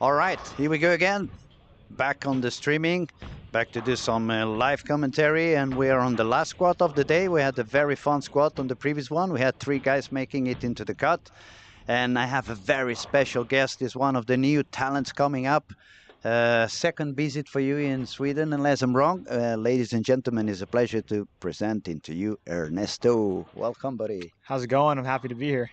All right, here we go again. Back on the streaming, back to do some live commentary, and we are on the last squad of the day. We had a very fun squad on the previous one. We had three guys making it into the cut, and I have a very special guest. Is one of the new talents coming up. Second visit for you in Sweden, unless I'm wrong. Ladies and gentlemen, it's a pleasure to present to you Ernesto. Welcome, buddy. How's it going? I'm happy to be here.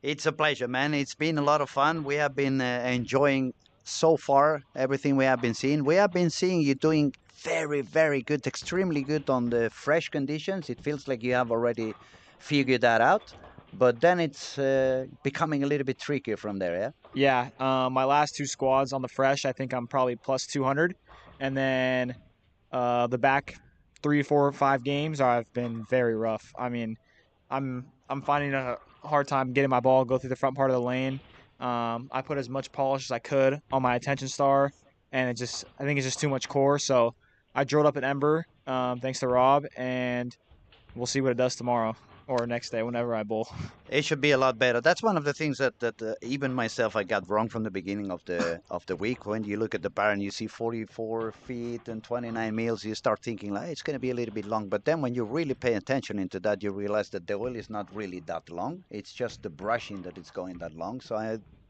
It's a pleasure, man. It's been a lot of fun. We have been enjoying so far everything we have been seeing. We have been seeing you doing very, very good, extremely good on the fresh conditions. It feels like you have already figured that out, but then it's becoming a little bit trickier from there, yeah? Yeah, my last two squads on the fresh, I think I'm probably plus 200, and then the back 3, 4, 5 games I've been very rough. I mean, I'm finding a hard time getting my ball go through the front part of the lane. I put as much polish as I could on my attention star, and I think it's just too much core. So I drilled up an ember, thanks to Rob, and we'll see what it does tomorrow or next day whenever I bowl. It should be a lot better. That's one of the things that even myself I got wrong from the beginning of the week. When you look at the pattern, you see 44 feet and 29 mils. You start thinking like it's going to be a little bit long. But then when you really pay attention into that, you realize that the oil is not really that long. It's just the brushing that it's going that long.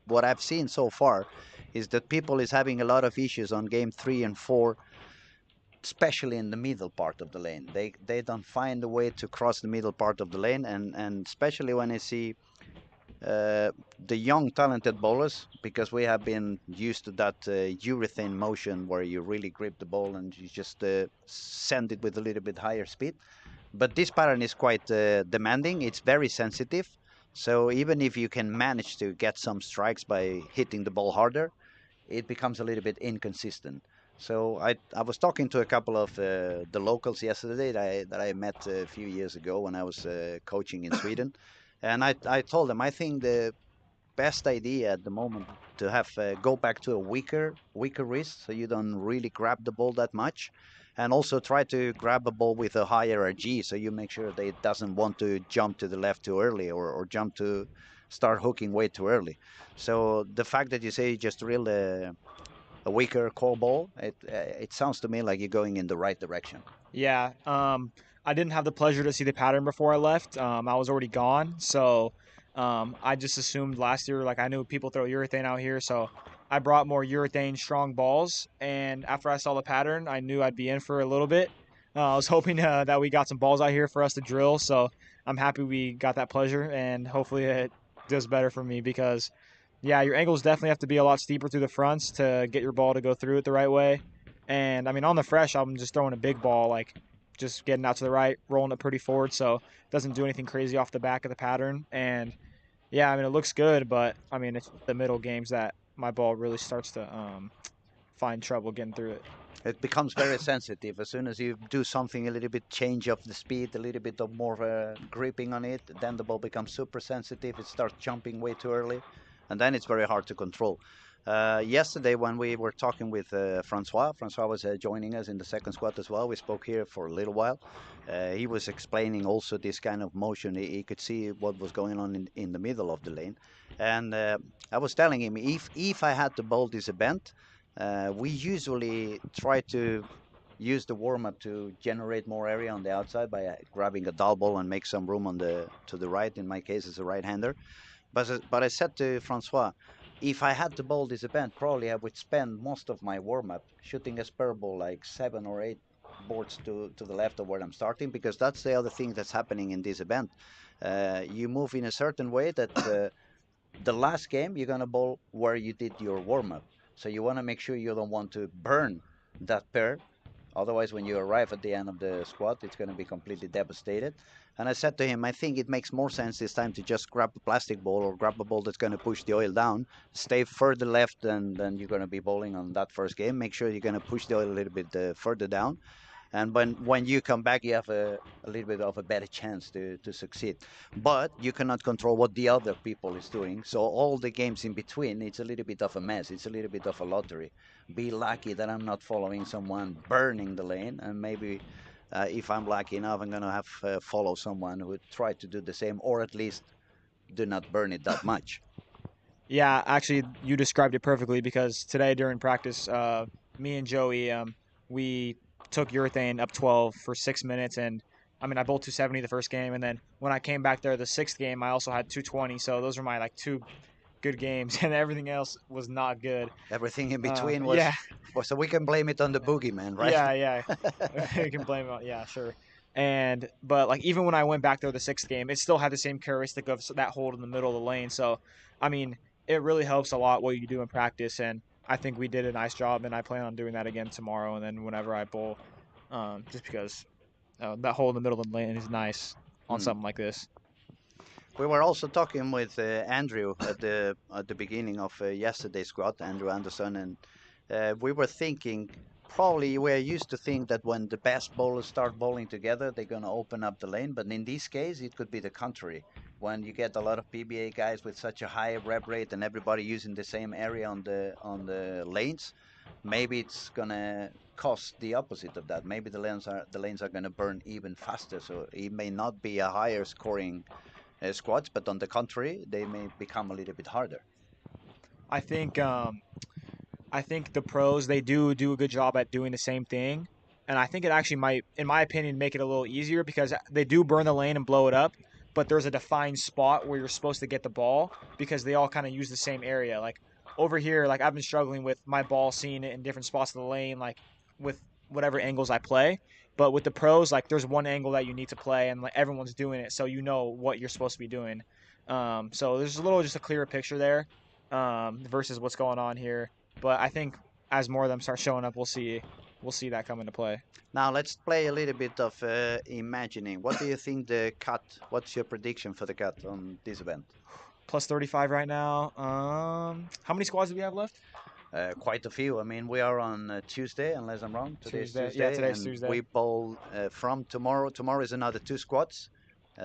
What I've seen so far is that people is having a lot of issues on game 3 and 4, especially in the middle part of the lane. They don't find a way to cross the middle part of the lane, and especially when I see the young talented bowlers, because we have been used to that urethane motion where you really grip the ball and you just send it with a little bit higher speed. But this pattern is quite demanding. It's very sensitive. So even if you can manage to get some strikes by hitting the ball harder, it becomes a little bit inconsistent. So I was talking to a couple of the locals yesterday that I met a few years ago when I was coaching in Sweden, and I told them I think the best idea at the moment to have go back to a weaker wrist, so you don't really grab the ball that much, and also try to grab a ball with a higher RG, so you make sure that it doesn't want to jump to the left too early or jump to start hooking way too early. So the fact that you say you just drill a weaker core ball, it sounds to me like you're going in the right direction. Yeah, I didn't have the pleasure to see the pattern before I left. I was already gone, so I just assumed last year, like I knew people throw urethane out here, so I brought more urethane strong balls. And after I saw the pattern, I knew I'd be in for a little bit. I was hoping that we got some balls out here for us to drill, so I'm happy we got that pleasure, and hopefully it does better for me because, yeah, your angles definitely have to be a lot steeper through the fronts to get your ball to go through it the right way. And I mean, on the fresh, I'm just throwing a big ball, like just getting out to the right, rolling it pretty forward, so it doesn't do anything crazy off the back of the pattern. And yeah, I mean, it looks good, but I mean, it's the middle games that my ball really starts to find trouble getting through it. It becomes very sensitive as soon as you do something a little bit change of the speed, a little bit of more gripping on it. Then the ball becomes super sensitive. It starts jumping way too early, and then it's very hard to control. Yesterday, when we were talking with Francois was joining us in the second squad as well. We spoke here for a little while. He was explaining also this kind of motion. He could see what was going on in the middle of the lane. And I was telling him if I had to bowl this event, we usually try to use the warm-up to generate more area on the outside by grabbing a dull ball and make some room on the to the right. In my case, as a right-hander. But I said to Francois, if I had to bowl this event, probably I would spend most of my warm-up shooting a spur ball like 7 or 8 boards to the left of where I'm starting, because that's the other thing that's happening in this event. You move in a certain way that the last game you're gonna bowl where you did your warm-up. So you want to make sure you don't want to burn that pair. Otherwise, when you arrive at the end of the squad, it's going to be completely devastated. And I said to him, I think it makes more sense this time to just grab a plastic ball or grab a ball that's going to push the oil down, stay further left than you're going to be bowling on that first game. Make sure you're going to push the oil a little bit further down, and when you come back, you have a little bit of a better chance to succeed. But you cannot control what the other people is doing, so all the games in between, it's a little bit of a mess. It's a little bit of a lottery. Be lucky that I'm not following someone burning the lane, and maybe if I'm lucky enough, I'm gonna have follow someone who would try to do the same, or at least do not burn it that much. Yeah, actually, you described it perfectly because today during practice, me and Joey, we took urethane up 12 for 6 minutes, and I mean, I bowled 270 the first game, and then when I came back there the sixth game, I also had 220. So those were my like two good games, and everything else was not good. Everything in between Yeah, was so we can blame it on the boogeyman, right? yeah. You can blame it. Yeah, sure. And but like even when I went back there the sixth game, it still had the same characteristic of that hold in the middle of the lane. So, I mean, it really helps a lot what you do in practice, and I think we did a nice job, and I plan on doing that again tomorrow, and then whenever I bowl, just because that hole in the middle of the lane is nice on Mm. something like this. We were also talking with Andrew at the beginning of yesterday's squad, Andrew Anderson, and we were thinking probably we're used to think that when the best bowlers start bowling together, they're going to open up the lane. But in this case, it could be the contrary. When you get a lot of PBA guys with such a high rep rate and everybody using the same area on the lanes, maybe it's gonna cause the opposite of that. Maybe the lanes are gonna burn even faster. So it may not be a higher scoring squads, but on the contrary, they may become a little bit harder. I think I think the pros they do a good job at doing the same thing, and I think it actually might, in my opinion, make it a little easier because they do burn the lane and blow it up, but there's a defined spot where you're supposed to get the ball because they all kind of use the same area. Like over here, like I've been struggling with my ball seeing it in different spots of the lane, like with whatever angles I play. But with the pros, like there's one angle that you need to play, and like everyone's doing it, so you know what you're supposed to be doing. So there's a little just a clearer picture there versus what's going on here. But I think as more of them start showing up, we'll see that come into play. Now let's play a little bit of imagining. What do you think the cut? What's your prediction for the cut on this event? Plus 35 right now. How many squads do we have left? Quite a few. I mean, we are on Tuesday, unless I'm wrong. Today's Tuesday. Yeah, Tuesday, today's and we Tuesday. bowl from tomorrow. Tomorrow is another two squads.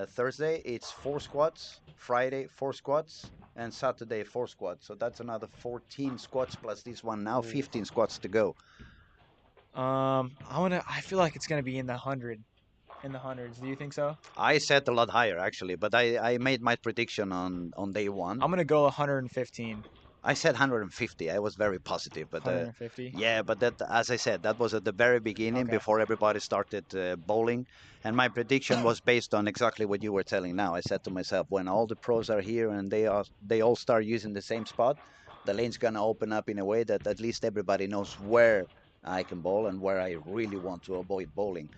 Thursday it's four squads. Friday four squads, and Saturday four squads. So that's another 14 squads plus this one now. Ooh. 15 squads to go. I feel like it's gonna be in the hundreds. Do you think so? I set a lot higher actually, but I made my prediction on day one. I'm gonna go 115. I said 150. I was very positive, but 150. yeah, but that as I said, that was at the very beginning Okay. before everybody started bowling, and my prediction was based on exactly what you were telling now. I said to myself, when all the pros are here and they all start using the same spot, the lane's gonna open up in a way that at least everybody knows where I can bowl and where I really want to avoid bowling.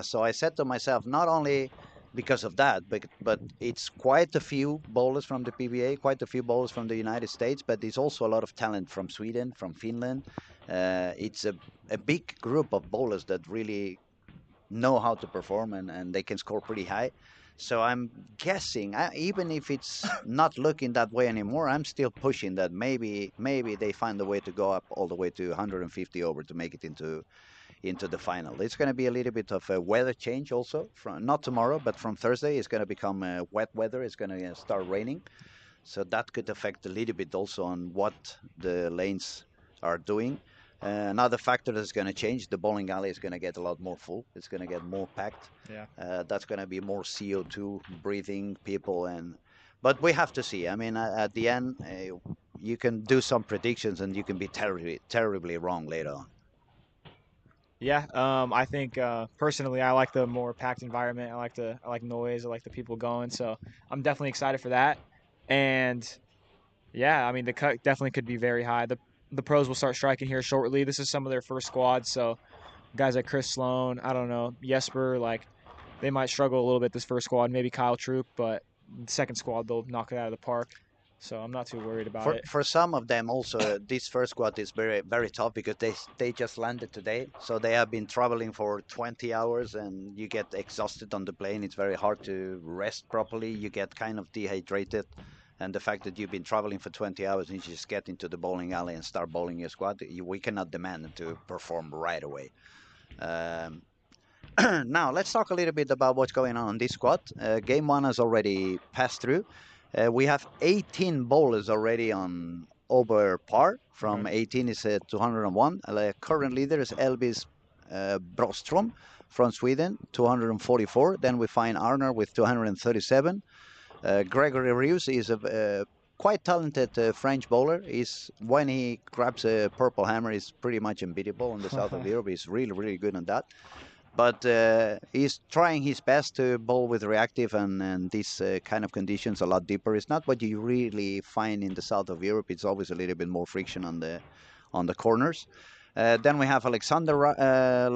So I said to myself, not only because of that, but it's quite a few bowlers from the PBA, quite a few bowlers from the United States, but there's also a lot of talent from Sweden, from Finland. It's a big group of bowlers that really know how to perform and they can score pretty high. So I'm guessing, even if it's not looking that way anymore, I'm still pushing that maybe they find a way to go up all the way to 150 over to make it into the final. It's going to be a little bit of a weather change also. From not tomorrow, but from Thursday, it's going to become wet weather. It's going to start raining, so that could affect a little bit also on what the lanes are doing. Another factor that's going to change: the bowling alley is going to get a lot more full. It's going to get more packed. Yeah. That's going to be more CO2 breathing people, and but we have to see. I mean, at the end, you can do some predictions and you can be terribly wrong later on. Yeah. I think personally, I like the more packed environment. I like noise. I like the people going. So I'm definitely excited for that. And yeah, I mean the cut definitely could be very high. The pros will start striking here shortly. This is some of their first squads, so guys like Chris Sloan, I don't know, Jesper, like they might struggle a little bit this first squad. Maybe Kyle Troop, but second squad they'll knock it out of the park. So I'm not too worried about it. For some of them also this first squad is very tough because they just landed today, so they have been traveling for 20 hours and you get exhausted on the plane. It's very hard to rest properly. You get kind of dehydrated, and the fact that you've been traveling for 20 hours and you just get into the bowling alley and start bowling your squad, we cannot demand them to perform right away. um, Now let's talk a little bit about what's going on this squad. Game one has already passed through. We have 18 bowlers already on over par. Okay. From 18 is 201. Current leader is Elvis Brostrom from Sweden, 244. Then we find Arner with 237. Gregory Reeves is quite talented French bowler. He's when he grabs a purple hammer, he's pretty much unbeatable in the south of Europe. He's really, really good on that. But he's trying his best to bowl with reactive and these kind of conditions a lot deeper. It's not what you really find in the south of Europe. It's always a little bit more friction on the corners. Then we have Alexander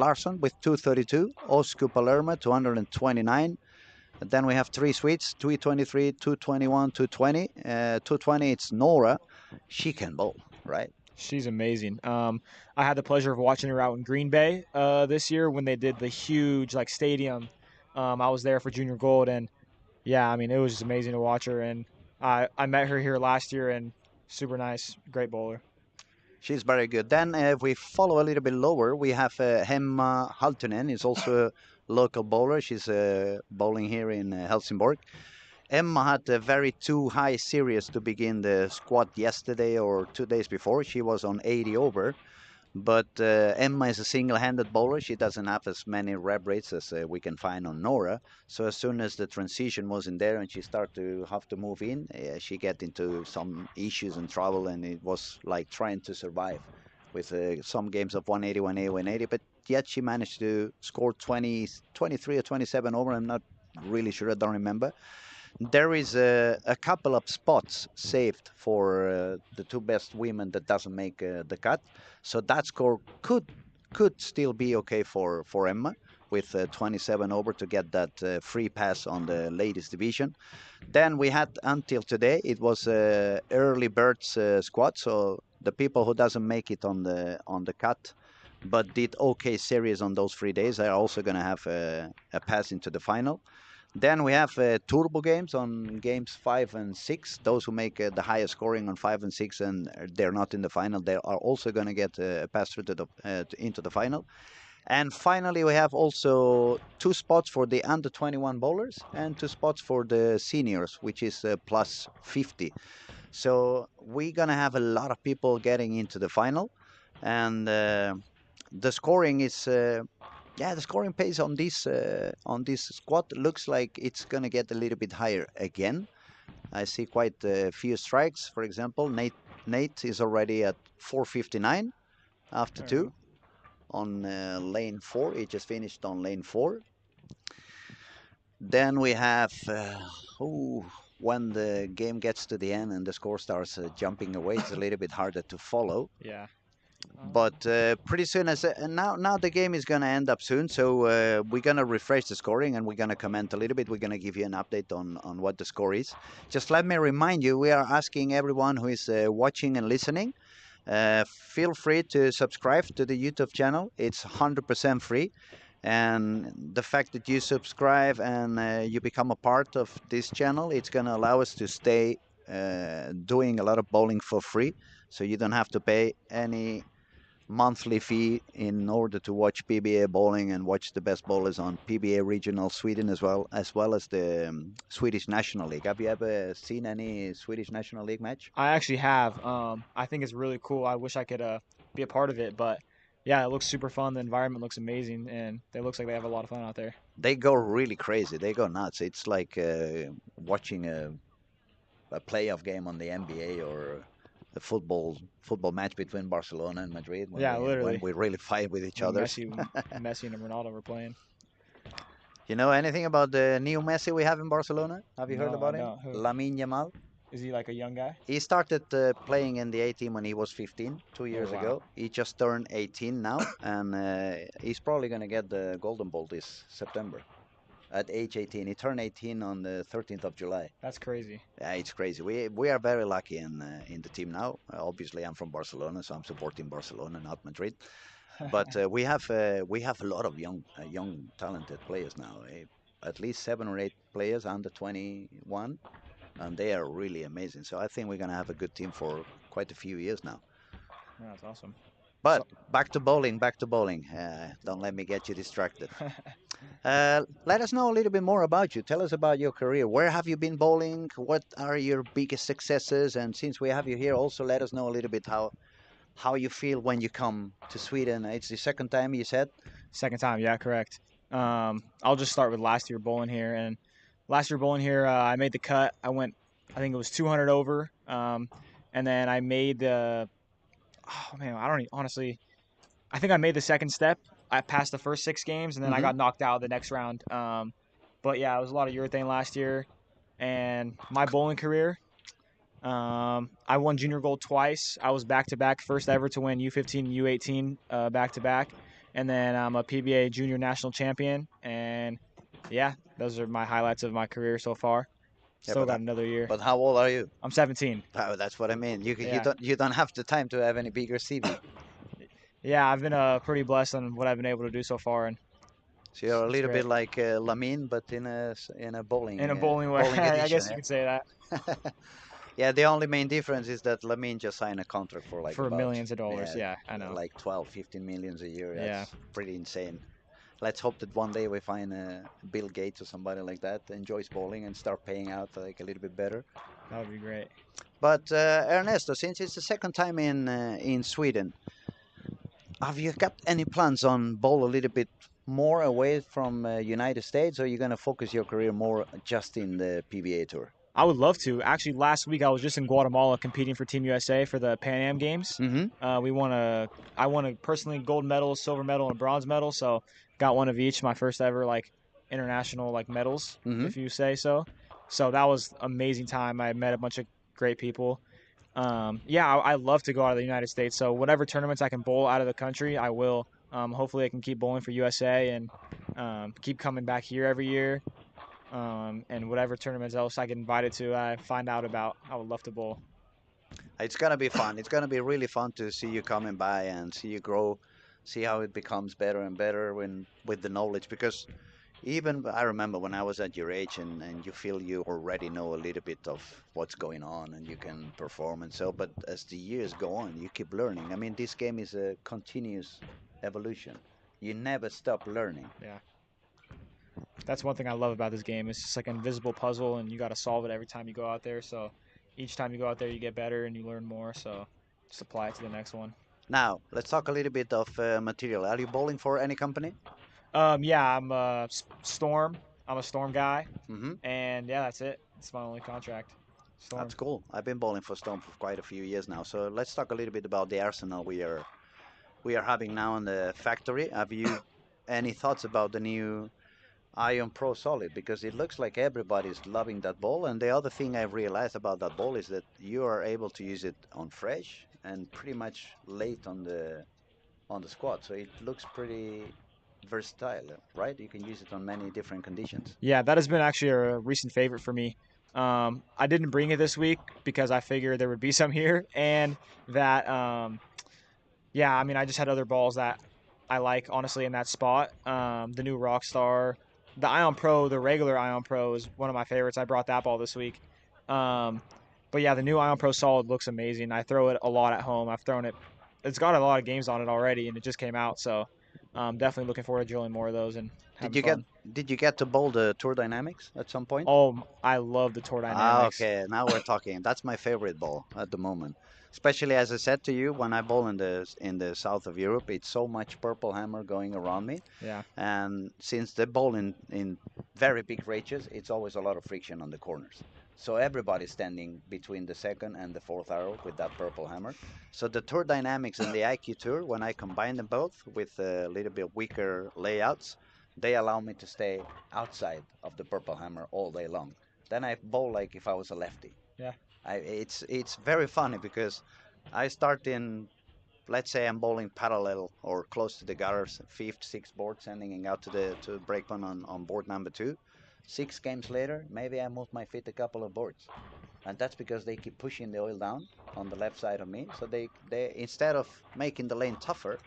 Larsen with 232, Oscar Palermo 229. Then we have three Swedes, 223, 221, 220. 220, it's Nora. She can bowl, right? She's amazing. I had the pleasure of watching her out in Green Bay this year when they did the huge like stadium. I was there for Junior Gold, and yeah, I mean it was just amazing to watch her. And I met her here last year, and super nice, great bowler. She's very good. Then if we follow a little bit lower, we have Hemma Haltunen. Is also a local bowler. She's bowling here in Helsingborg. Emma had a very too high series to begin the squad yesterday or 2 days before. She was on 80 over. But Emma is a single-handed bowler. She doesn't have as many rep rates as we can find on Nora. So as soon as the transition was in there and she started to have to move in, she get into some issues and trouble, and it was like trying to survive with some games of 180, 180, 180. But yet she managed to score 20, 23 or 27 over. I'm not really sure. I don't remember. There is a couple of spots saved for the two best women that doesn't make the cut, so that score could still be okay for Emma with 27 over to get that free pass on the ladies division. Then we had until today it was early birds squad, so the people who doesn't make it on the cut but did okay series on those 3 days are also going to have a pass into the final. Then we have turbo games on games 5 and 6. Those who make the highest scoring on 5 and 6 and they're not in the final, they are also going to get a pass through to into the final. And finally, we have also 2 spots for the under 21 bowlers and 2 spots for the seniors, which is plus 50. So we're going to have a lot of people getting into the final. And the scoring is yeah, the scoring pace on this squad looks like it's gonna get a little bit higher again. I see quite a few strikes. For example, Nate is already at 459 after There we two go. on lane 4. He just finished on lane 4. Then we have when the game gets to the end and the score starts jumping away, it's a little bit harder to follow. Yeah. But pretty soon, as now the game is gonna end up soon, so we're gonna refresh the scoring and we're gonna comment a little bit. We're gonna give you an update on what the score is. Just let me remind you, we are asking everyone who is watching and listening. Feel free to subscribe to the YouTube channel. It's 100% free, and the fact that you subscribe and you become a part of this channel, it's gonna allow us to stay doing a lot of bowling for free, so you don't have to pay any monthly fee in order to watch PBA bowling and watch the best bowlers on PBA regional Sweden as well as the Swedish National League. Have you ever seen any Swedish National League match? I actually have. I think it's really cool. I wish I could be a part of it, but yeah, it looks super fun. The environment looks amazing, and it looks like they have a lot of fun out there. They go really crazy. They go nuts. It's like watching a playoff game on the NBA or a football match between Barcelona and Madrid Yeah, when literally. we really fight with each When other. Messi and Ronaldo were playing. You know anything about the new Messi we have in Barcelona? Have you heard No, I about him? don't. Who Lamine Yamal. is he? Like a young guy? He started playing in the A team when he was 15, two Oh years wow, ago. He just turned 18 now, and he's probably going to get the Golden Ball this September at age 18. He turned 18 on the 13th of July. that's crazy. Yeah, it's crazy. We are very lucky in the team now. Obviously, I'm from Barcelona, so I'm supporting Barcelona, not Madrid. But we have a lot of young talented players now. At least 7 or 8 players under 21, and they are really amazing. So I think we're gonna have a good team for quite a few years now. Yeah, that's awesome. But So, back to bowling, back to bowling. Don't let me get you distracted. Let us know a little bit more about you. Tell us about your career. Where have you been bowling? What are your biggest successes? And since we have you here, also let us know a little bit how you feel when you come to Sweden. It's the second time you said. second time, yeah, correct. I'll just start with last year bowling here, and last year bowling here, I made the cut. I went I think it was 200 over. And then I made the, oh man, I don't even, honestly, I think I made the second step. I passed the first 6 games, and then I Hmm. got knocked out the next round. But yeah, it was a lot of urethane last year. And my bowling career, I won junior gold twice. I was back to back, first ever to win U15 and U18 back to back. And then I'm a PBA junior national champion. And yeah, those are my highlights of my career so far. Yeah, Still got another year. but how old are you? I'm 17. Oh, that's what I mean. Yeah. You don't have the time to have any bigger CV. Yeah, I've been pretty blessed on what I've been able to do so far, and So you're a it's little bit great. like Lamine, but in a In a bowling way, bowling I edition. guess you could say that, Yeah, the only main difference is that Lamine just signed a contract for like for about millions of dollars. yeah, Yeah, I know. like 12, 15 millions a year. Yeah, That's pretty insane. Let's hope that one day we find Bill Gates or somebody like that enjoys bowling and start paying out like a little bit better. that would be great. But Ernesto, since it's the second time in Sweden, have you got any plans on bowl a little bit more away from United States, or are you going to focus your career more just in the PBA tour? I would love to. Actually, last week I was just in Guatemala competing for Team USA for the Pan Am Games. Mm-hmm. We won a, I won a personally gold medal, silver medal, and a bronze medal. So got one of each. My first ever like international like medals, Mm-hmm. if you say so. So that was amazing time. I met a bunch of great people. Yeah, I love to go out of the United States. So whatever tournaments I can bowl out of the country, I will. Hopefully, I can keep bowling for USA and keep coming back here every year. And whatever tournaments else I get invited to, I find out about. I would love to bowl. It's gonna be fun. It's gonna be really fun to see you coming by and see you grow, see how it becomes better and better when with the knowledge. Because even I remember when I was at your age and you feel you already know a little bit of what's going on and you can perform and so. But as the years go on, you keep learning. I mean, this game is a continuous evolution. You never stop learning. Yeah, that's one thing I love about this game. It's just like an invisible puzzle, and you got to solve it every time you go out there. So each time you go out there, you get better and you learn more. So just apply it to the next one. Now, let's talk a little bit of material. Are you bowling for any company? Yeah, I'm a Storm. I'm a Storm guy, Hmm. and yeah, that's it. It's my only contract. Storm. That's cool. I've been bowling for Stone for quite a few years now. So let's talk a little bit about the arsenal we are having now in the factory. Have you any thoughts about the new Ion Pro Solid? Because it looks like everybody's loving that ball. And the other thing I've realized about that ball is that you are able to use it on fresh and pretty much late on the squat. So it looks pretty versatile, right? You can use it on many different conditions. Yeah, that has been actually a recent favorite for me. I didn't bring it this week because I figured there would be some here, and that yeah, I mean, I just had other balls that I like honestly in that spot. The new Rockstar, the Ion Pro, the regular Ion Pro is one of my favorites. I brought that ball this week. Um, but yeah, the new Ion Pro Solid looks amazing. I throw it a lot at home. I've thrown it. It's got a lot of games on it already, and it just came out. So definitely looking forward to drilling more of those and Did having you get fun. did you get to bowl the Tour Dynamics at some point? Oh, I love the Tour Ah, Dynamics. okay. Now we're talking. That's my favorite ball at the moment. Especially as I said to you, when I bowl in the south of Europe, it's so much purple hammer going around me, Yeah, and since they bowl in very big ranges, it's always a lot of friction on the corners. So everybody's standing between the second and the fourth arrow with that purple hammer. So the Tour Dynamics and the IQ Tour, when I combine them both with a little bit weaker layouts, they allow me to stay outside of the purple hammer all day long. Then I bowl like if I was a lefty. yeah, It's very funny because I start in, let's say I'm bowling parallel or close to the gutters, fifth, sixth board, sending out to the breakman on board number two. 6 games later, maybe I move my feet a couple of boards, and that's because they keep pushing the oil down on the left side of me. So they instead of making the lane tougher,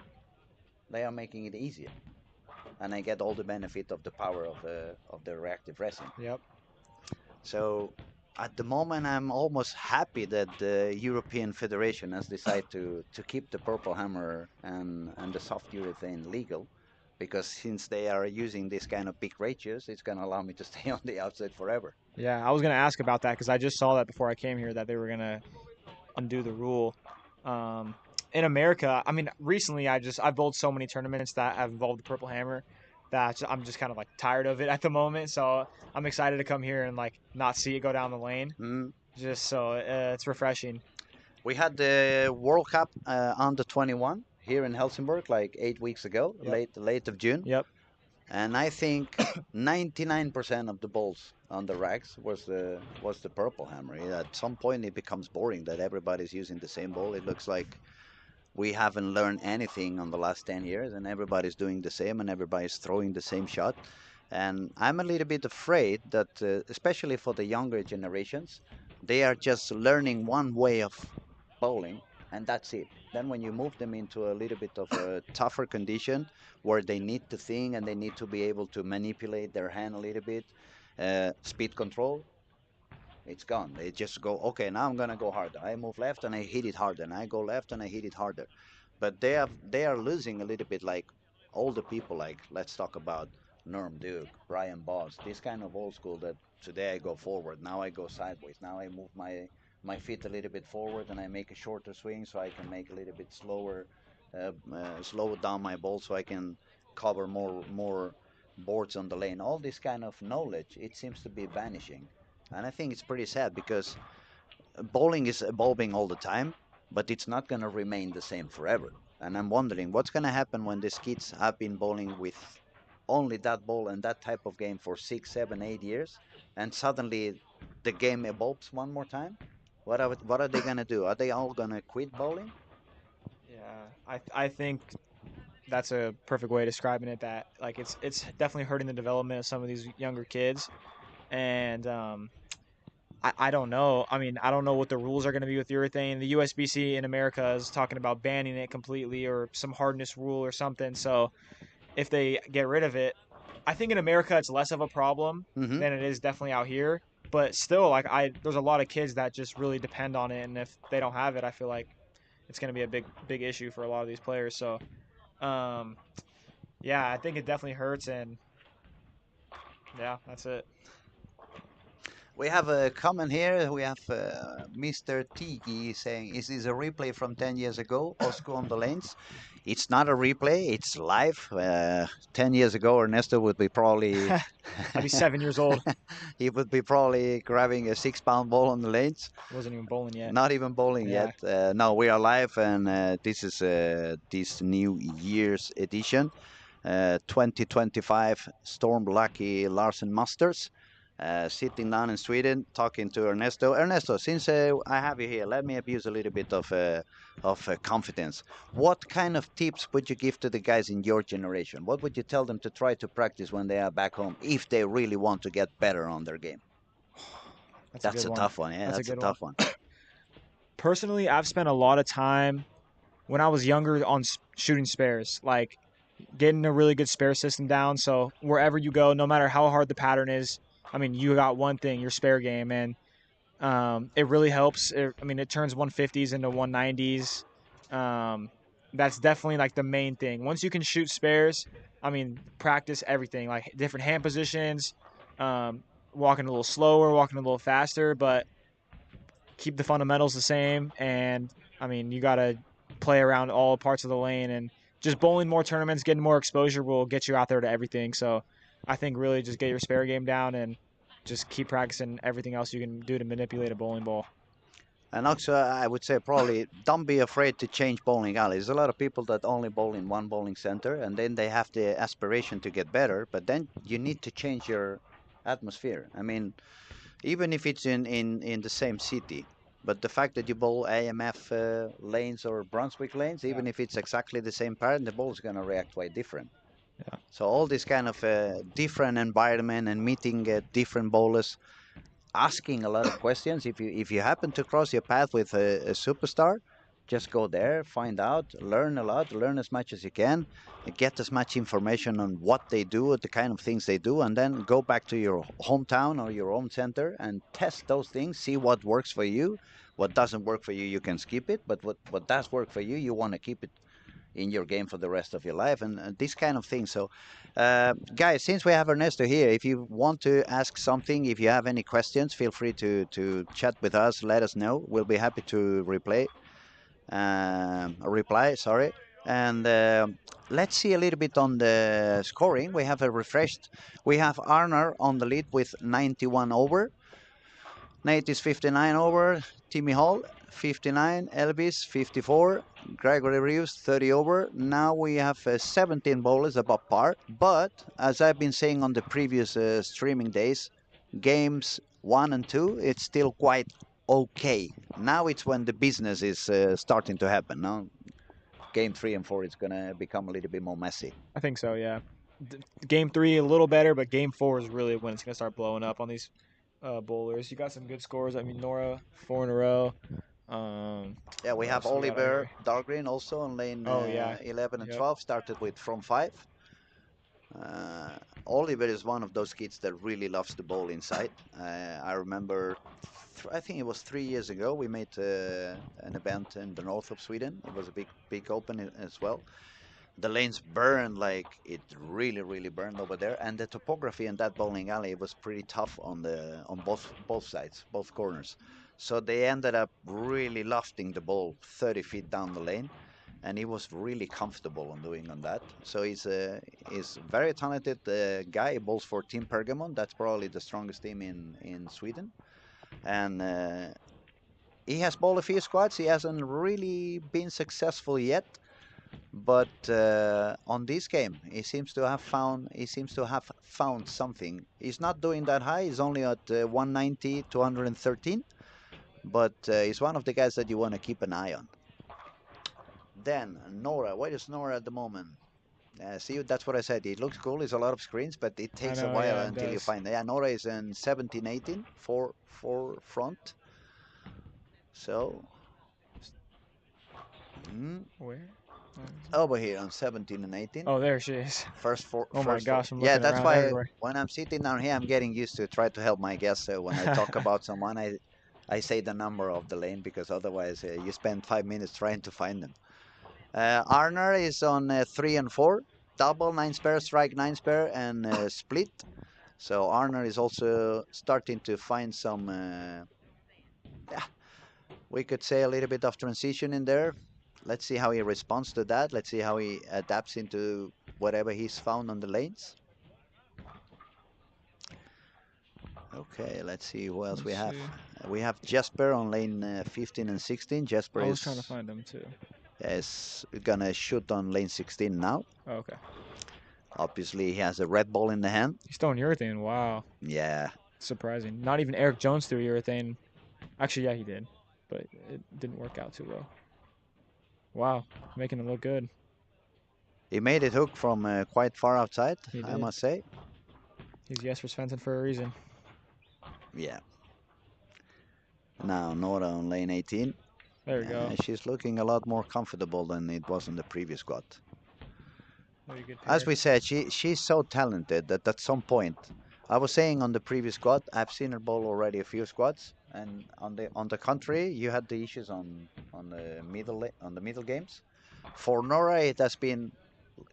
they are making it easier, and I get all the benefit of the power of the reactive resin. yep. So at the moment, I'm almost happy that the European Federation has decided to keep the purple hammer and the soft urethane legal, because since they are using this kind of big ratios, it's going to allow me to stay on the outside forever. Yeah, I was gonna ask about that because I just saw that before I came here that they were gonna undo the rule. Um, in America, I mean, recently I bowled so many tournaments that have involved the Purple Hammer that I'm just kind of like tired of it at the moment. So I'm excited to come here and like not see it go down the lane. Mm. just so it's refreshing. We had the World Cup under 21 here in Helsingborg like 8 weeks ago, Yep. late of June, Yep. and I think 99% of the balls on the racks was the purple hammer. At some point, it becomes boring that everybody's using the same ball. It looks like we haven't learned anything on the last 10 years, and everybody's doing the same, and everybody's throwing the same shot. And I'm a little bit afraid that, especially for the younger generations, they are just learning one way of bowling, and that's it. Then when you move them into a little bit of a tougher condition where they need to think and they need to be able to manipulate their hand a little bit, speed control, it's gone. They just go, okay, now I'm gonna go harder. I move left and I hit it harder, and I go left and I hit it harder. But they are losing a little bit like older people. Like let's talk about Norm Duke, Brian Boss, this kind of old school. That today I go forward, now I go sideways, now I move my feet a little bit forward and I make a shorter swing so I can make a little bit slow down my ball so I can cover more boards on the lane. All this kind of knowledge, it seems to be vanishing. And I think it's pretty sad because bowling is evolving all the time, but it's not going to remain the same forever. And I'm wondering what's going to happen when these kids have been bowling with only that ball and that type of game for 6, 7, 8 years, and suddenly the game evolves one more time. What are they going to do? Are they all going to quit bowling? Yeah, I think that's a perfect way of describing it. That like it's definitely hurting the development of some of these younger kids, and I don't know. I mean, I don't know what the rules are going to be with urethane. The USBC in America is talking about banning it completely or some hardness rule or something. So if they get rid of it, I think in America it's less of a problem Hmm. than it is definitely out here. But still, like there's a lot of kids that just really depend on it, and if they don't have it, I feel like it's going to be a big issue for a lot of these players. So, um, yeah, I think it definitely hurts, and yeah, that's it. We have a comment here. We have Mr. Tiki saying, "Is this a replay from 10 years ago? Oscar on the lanes." It's not a replay. It's live. 10 years ago, Ernesto would be probably I'd be 7 years old. he would be probably grabbing a 6 pound ball on the lanes. Wasn't even bowling yet. Not even bowling yet. Yeah. No, we are live, and this is this New Year's edition, 2025 Storm Lucky Larsen Masters. Sitting down in Sweden, talking to Ernesto. Ernesto, since I have you here, let me abuse a little bit of confidence. What kind of tips would you give to the guys in your generation? What would you tell them to try to practice when they are back home if they really want to get better on their game? That's a That's good a one. tough one. Yeah, That's a that's a good one. tough one. Personally, I've spent a lot of time when I was younger on shooting spares, like getting a really good spare system down. So wherever you go, no matter how hard the pattern is, I mean, you got one thing, your spare game, and it really helps. I mean, it turns 150s into 190s. Um, that's definitely like the main thing. Once you can shoot spares, I mean, practice everything, like different hand positions, um, walking a little slower, walking a little faster, but keep the fundamentals the same. And I mean, you got to play around all parts of the lane, and just bowling more tournaments, getting more exposure will get you out there to everything. So I think really just get your spare game down and just keep practicing everything else you can do to manipulate a bowling ball. And also, I would say probably don't be afraid to change bowling alleys. There's a lot of people that only bowl in one bowling center, and then they have the aspiration to get better. But then you need to change your atmosphere. I mean, even if it's in the same city, but the fact that you bowl AMF lanes or Brunswick lanes, Yeah. even if it's exactly the same pattern, the ball is going to react quite different. Yeah. So all this kind of different environment and meeting different bowlers, asking a lot of questions. If you happen to cross your path with a superstar, just go there, find out, learn a lot, learn as much as you can, get as much information on what they do, the kind of things they do, and then go back to your hometown or your own center and test those things, see what works for you. What doesn't work for you, you can skip it, but what does work for you, you want to keep it in your game for the rest of your life, and this kind of thing. So, guys, since we have Ernesto here, if you want to ask something, if you have any questions, feel free to chat with us. Let us know. We'll be happy to reply. Sorry, and let's see a little bit on the scoring. We have a refreshed. We have Arnar on the lead with 91 over. Nate is 59 over. Timmy Hall 59. Elvis 54. Gregory Reeves 30 over. Now we have 17 bowlers above par. But as I've been saying on the previous streaming days, games 1 and 2 it's still quite okay. Now it's when the business is starting to happen. Now game 3 and 4 it's gonna become a little bit more messy. I think so. Yeah. Game 3 a little better, but game 4 is really when it's gonna start blowing up on these bowlers. You got some good scores. I mean, Nora 4 in a row. Yeah, we what have else we got out Oliver here? Dahlgren also on lane Oh yeah. 11 and Yep. 12, started with from 5. Oliver is one of those kids that really loves the ball inside. I remember, I think it was 3 years ago, we made an event in the north of Sweden. It was a big open as well. The lanes burned like it really burned over there, and the topography in that bowling alley was pretty tough on both sides, both corners. So they ended up really lofting the ball 30 feet down the lane, and he was really comfortable on doing on that. So he's very talented guy. He bowls for Team Pergamon. That's probably the strongest team in Sweden, and he has bowled a few squads. He hasn't really been successful yet, but on this game he seems to have found something. He's not doing that high. He's only at 190, 213, but he's one of the guys that you want to keep an eye on. Then Nora, where is Nora at the moment? See, that's what I said. It looks cool. It's a lot of screens, but it I takes a know. while Yeah, it until you does. find. Yeah, Nora is in 17, 18 for front. So Where? over here on 17 and 18. Oh, there she is. First four, Oh my first four. gosh, I'm Yeah, looking that's around why everywhere. when I'm sitting down here, I'm getting used to try to help my guests. So when I talk about someone, I say the number of the lane because otherwise you spend 5 minutes trying to find them. Arner is on 3 and 4, double 9 spare, strike 9 spare, and split. So Arner is also starting to find some, yeah, we could say a little bit of transition in there. Let's see how he responds to that. Let's see how he adapts into whatever he's found on the lanes. Okay, let's see who else we Let's have. see. We have Jesper on lane 15 and 16. Jesper I was trying to is find them too. gonna shoot on lane 16 now. Oh, okay. Obviously, he has a red ball in the hand. He's throwing urethane. Wow. Yeah, Surprising. Not even Eric Jones threw urethane. Actually, yeah, he did, but it didn't work out too well. Wow, making him look good. he made it hook from quite far outside, He I did. must say. He's Jesper's fencing for a reason. Yeah. Now Nora on lane 18. There we go. She's looking a lot more comfortable than it was in the previous squad. Very good pair. As we said, she's so talented that at some point, I was saying on the previous squad, I've seen her bowl already a few squads, and on the contrary, you had the issues on the middle games. For Nora, it has been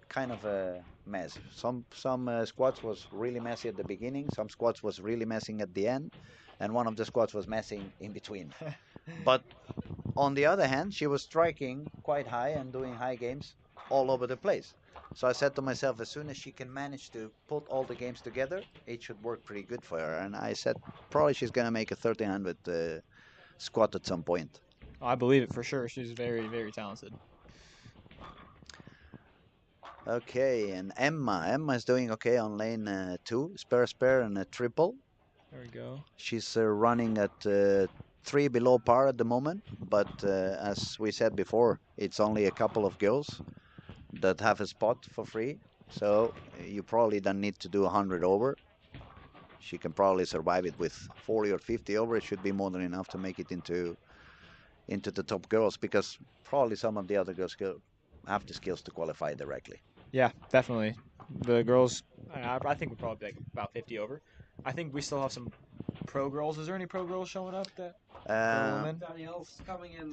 kind of a mess. Some squads was really messy at the beginning, some squads was really messing at the end, and one of the squads was messing in between. But on the other hand, she was striking quite high and doing high games all over the place. So I said to myself, as soon as she can manage to put all the games together, it should work pretty good for her. And I said, probably she's going to make a 1300 squat at some point. I believe it for sure. She's very talented. Okay, and Emma is doing okay on lane 2, spare, and a triple. There we go. She's running at 3 below par at the moment, but as we said before, it's only a couple of girls that have a spot for free, so you probably don't need to do 100 over. She can probably survive it with 40 or 50 over. It should be more than enough to make it into the top girls, because probably some of the other girls have the skills to qualify directly. Yeah, definitely. The girls, I think we're probably like about 50 over. I think we still have some pro girls. Is there any pro girls showing up that for women? Danielle's coming in.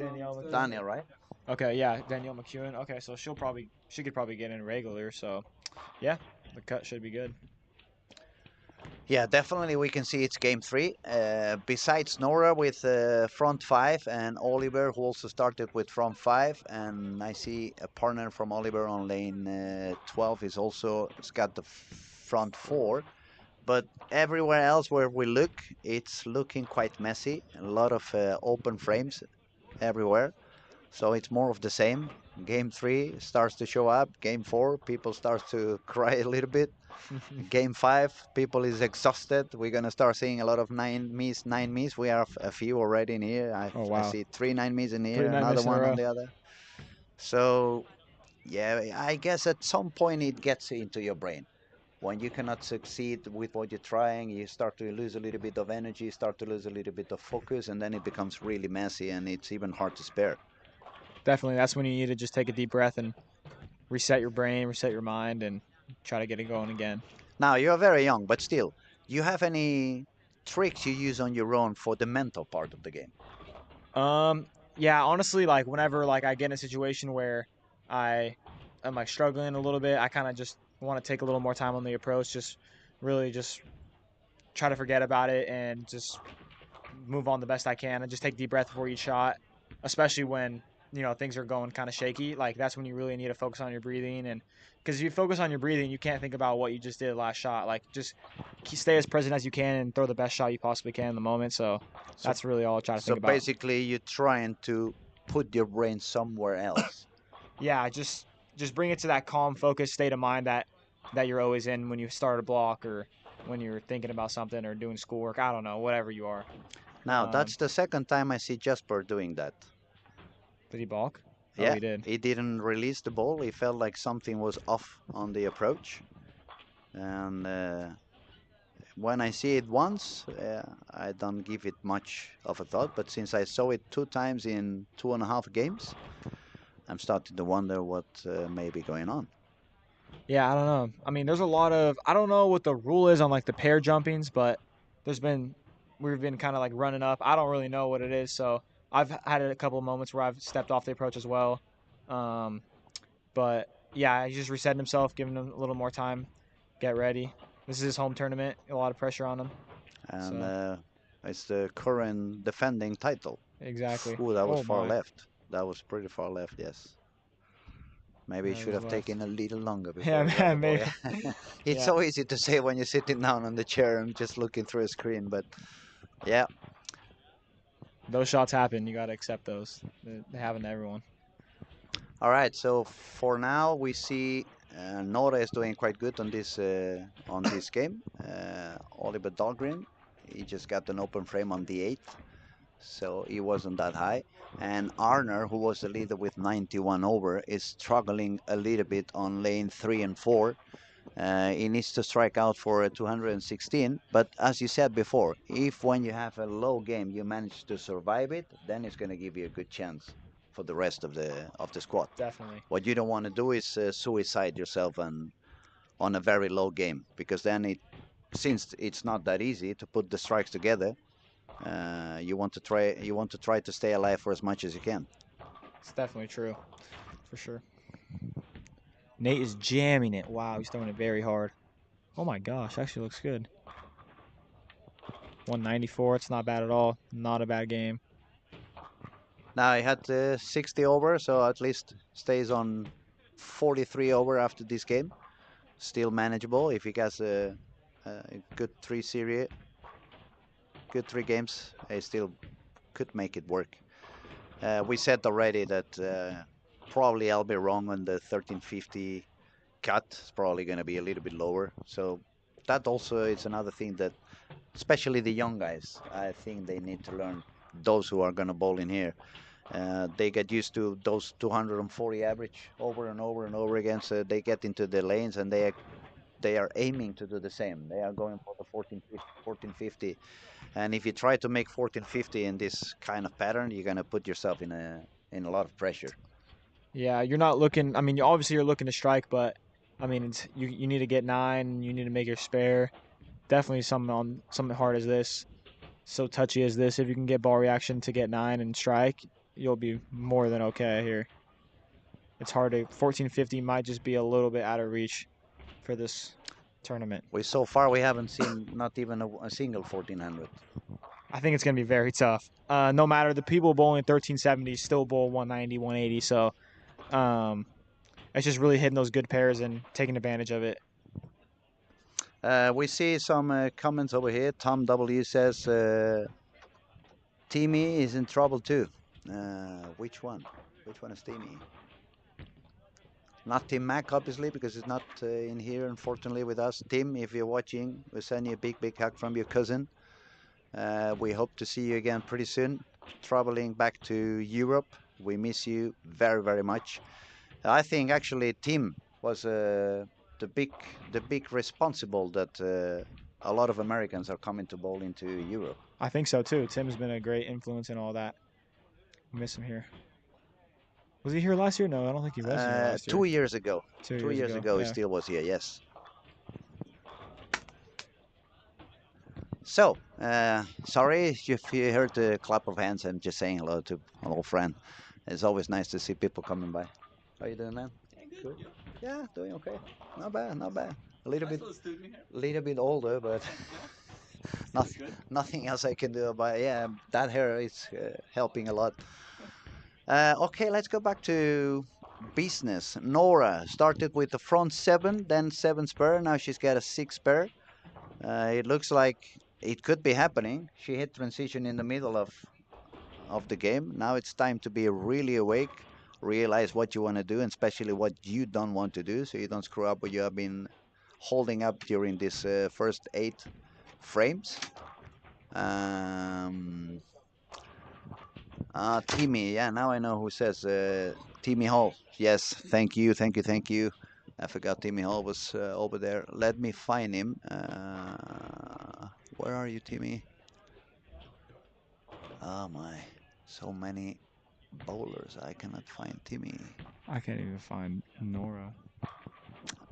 Daniel, right? Okay, yeah, Danielle McEwen. Okay, so she could probably get in regular. So, yeah, the cut should be good. Yeah, definitely we can see it's game 3. Besides Nora with front 5 and Oliver, who also started with front 5, and I see a partner from Oliver on lane 12 is also got the front 4. But everywhere else where we look, it's looking quite messy. A lot of open frames everywhere. So it's more of the same. Game 3 starts to show up. Game 4, people start to cry a little bit. Game 5, people is exhausted. We're gonna start seeing a lot of 9 Ms, 9 Ms. We have a few already in here. Oh I wow, see 3 9 Ms in three here, nine another minutes in a one on row. the other. So yeah, I guess at some point it gets into your brain. When you cannot succeed with what you're trying, you start to lose a little bit of energy, start to lose a little bit of focus, and then it becomes really messy and it's even hard to spare. Definitely, that's when you need to just take a deep breath and reset your brain, reset your mind, and try to get it going again. Now, you're very young, but still, do you have any tricks you use on your own for the mental part of the game? Um, yeah, honestly, like whenever like I get in a situation where I am like struggling a little bit, I kind of just want to take a little more time on the approach, just really just try to forget about it and just move on the best I can and just take a deep breath before each shot, especially when things are going kind of shaky. Like that's when you really need to focus on your breathing, and because if you focus on your breathing, you can't think about what you just did last shot. Like just stay as present as you can and throw the best shot you possibly can in the moment. So So, that's really all I try to so think about. basically, you're trying to put your brain somewhere else. Yeah, just bring it to that calm, focused state of mind that you're always in when you start a block or when you're thinking about something or doing schoolwork. I don't know, whatever you are. Now, Um, that's the second time I see Jasper doing that. did he balk? Oh, Yeah, he did. he didn't release the ball. He felt like something was off on the approach. And when I see it once, I don't give it much of a thought. But since I saw it 2 times in 2.5 games, I'm starting to wonder what may be going on. Yeah, I don't know. I mean, there's a lot of I don't know what the rule is on like the pair jumpings, but there's been we've been kind of like running up. I don't really know what it is, so I've had a couple of moments where I've stepped off the approach as well. Um, but yeah, he's just resetting himself, giving him a little more time, get ready. This is his home tournament, a lot of pressure on him. And So it's the current defending title. exactly. Ooh, that was Oh far my, left. That was pretty far left, yes. Maybe it that should was have left. taken a little longer Yeah, before he got the man, ball. maybe. Yeah. It's Yeah, so easy to say when you're sitting down on the chair and just looking through a screen, but yeah. those shots happen. You got to accept those. They happen to everyone. All right, so for now we see Nora is doing quite good on this game. Oliver Dahlgren, he just got an open frame on the eighth, so he wasn't that high. And Arner, who was the leader with 91 over, is struggling a little bit on lane 3 and 4. He needs to strike out for a 216. But as you said before, if when you have a low game you manage to survive it, then it's going to give you a good chance for the rest of the squad. Definitely. What you don't want to do is suicide yourself on a very low game because then since it's not that easy to put the strikes together, you want to try to stay alive for as much as you can. It's definitely true, for sure. Nate is jamming it. Wow, he's throwing it very hard. Oh my gosh, actually looks good. 194. It's not bad at all. Not a bad game. Now he had 60 over, so at least stays on 43 over after this game. Still manageable if he gets a good 3 series, good 3 games. He still could make it work. We said already that probably I'll be wrong on the 1350 cut. It's probably going to be a little bit lower. So that also is another thing that, especially the young guys, I think they need to learn. Those who are going to bowl in here, they get used to those 240 average over and over and over again. So they get into the lanes and they are aiming to do the same. They are going for the 1450. And if you try to make 1450 in this kind of pattern, you're gonna put yourself in a lot of pressure. Yeah, you're not looking. I mean, obviously you're looking to strike, but I mean, you need to get 9. You need to make your spare. Definitely something hard as this, so touchy as this. If you can get ball reaction to get 9 and strike, you'll be more than okay here. It's hard to 1450 might just be a little bit out of reach for this tournament. We so far we haven't seen not even a single 1400. I think it's going to be very tough. No matter the people bowling 1370 still bowl 190, 180. So um, it's just really hitting those good pairs and taking advantage of it. We see some comments over here. Tom W says Timmy is in trouble too. Which one? Which one is Timmy? Not Tim Mack, obviously, because he's not in here, unfortunately, with us. Tim, if you're watching, we send you a big, big hug from your cousin. We hope to see you again pretty soon. Traveling back to Europe, we miss you very, very much. I think actually Tim was the big, the big responsible that a lot of Americans are coming to bowl into Europe. I think so too. Tim's been a great influence in all that. Miss him here. Was he here last year? No, I don't think he was here last year. 2 years ago. 2 years ago, he yeah. still was here. Yes. So, sorry if you heard the clap of hands. I'm just saying hello to an old friend. It's always nice to see people coming by. How you doing, man? Good. Yeah, doing okay. Not bad, not bad. A little bit older, but not, nothing else I can do about it. Yeah, that hair is helping a lot. Okay, let's go back to business. Nora started with the front 7, then 7 spare. Now she's got a 6 spare. It looks like it could be happening. She hit transition in the middle of the game. Now it's time to be really awake, realize what you want to do, and especially what you don't want to do, so you don't screw up what you have been holding up during this first 8 frames. Timmy, yeah, now I know who says Timmy Hall. Yes, thank you, thank you, thank you. I forgot Timmy Hall was over there. Let me find him. Where are you, Timmy? Oh my, so many bowlers. I cannot find Timmy. I can't even find Nora.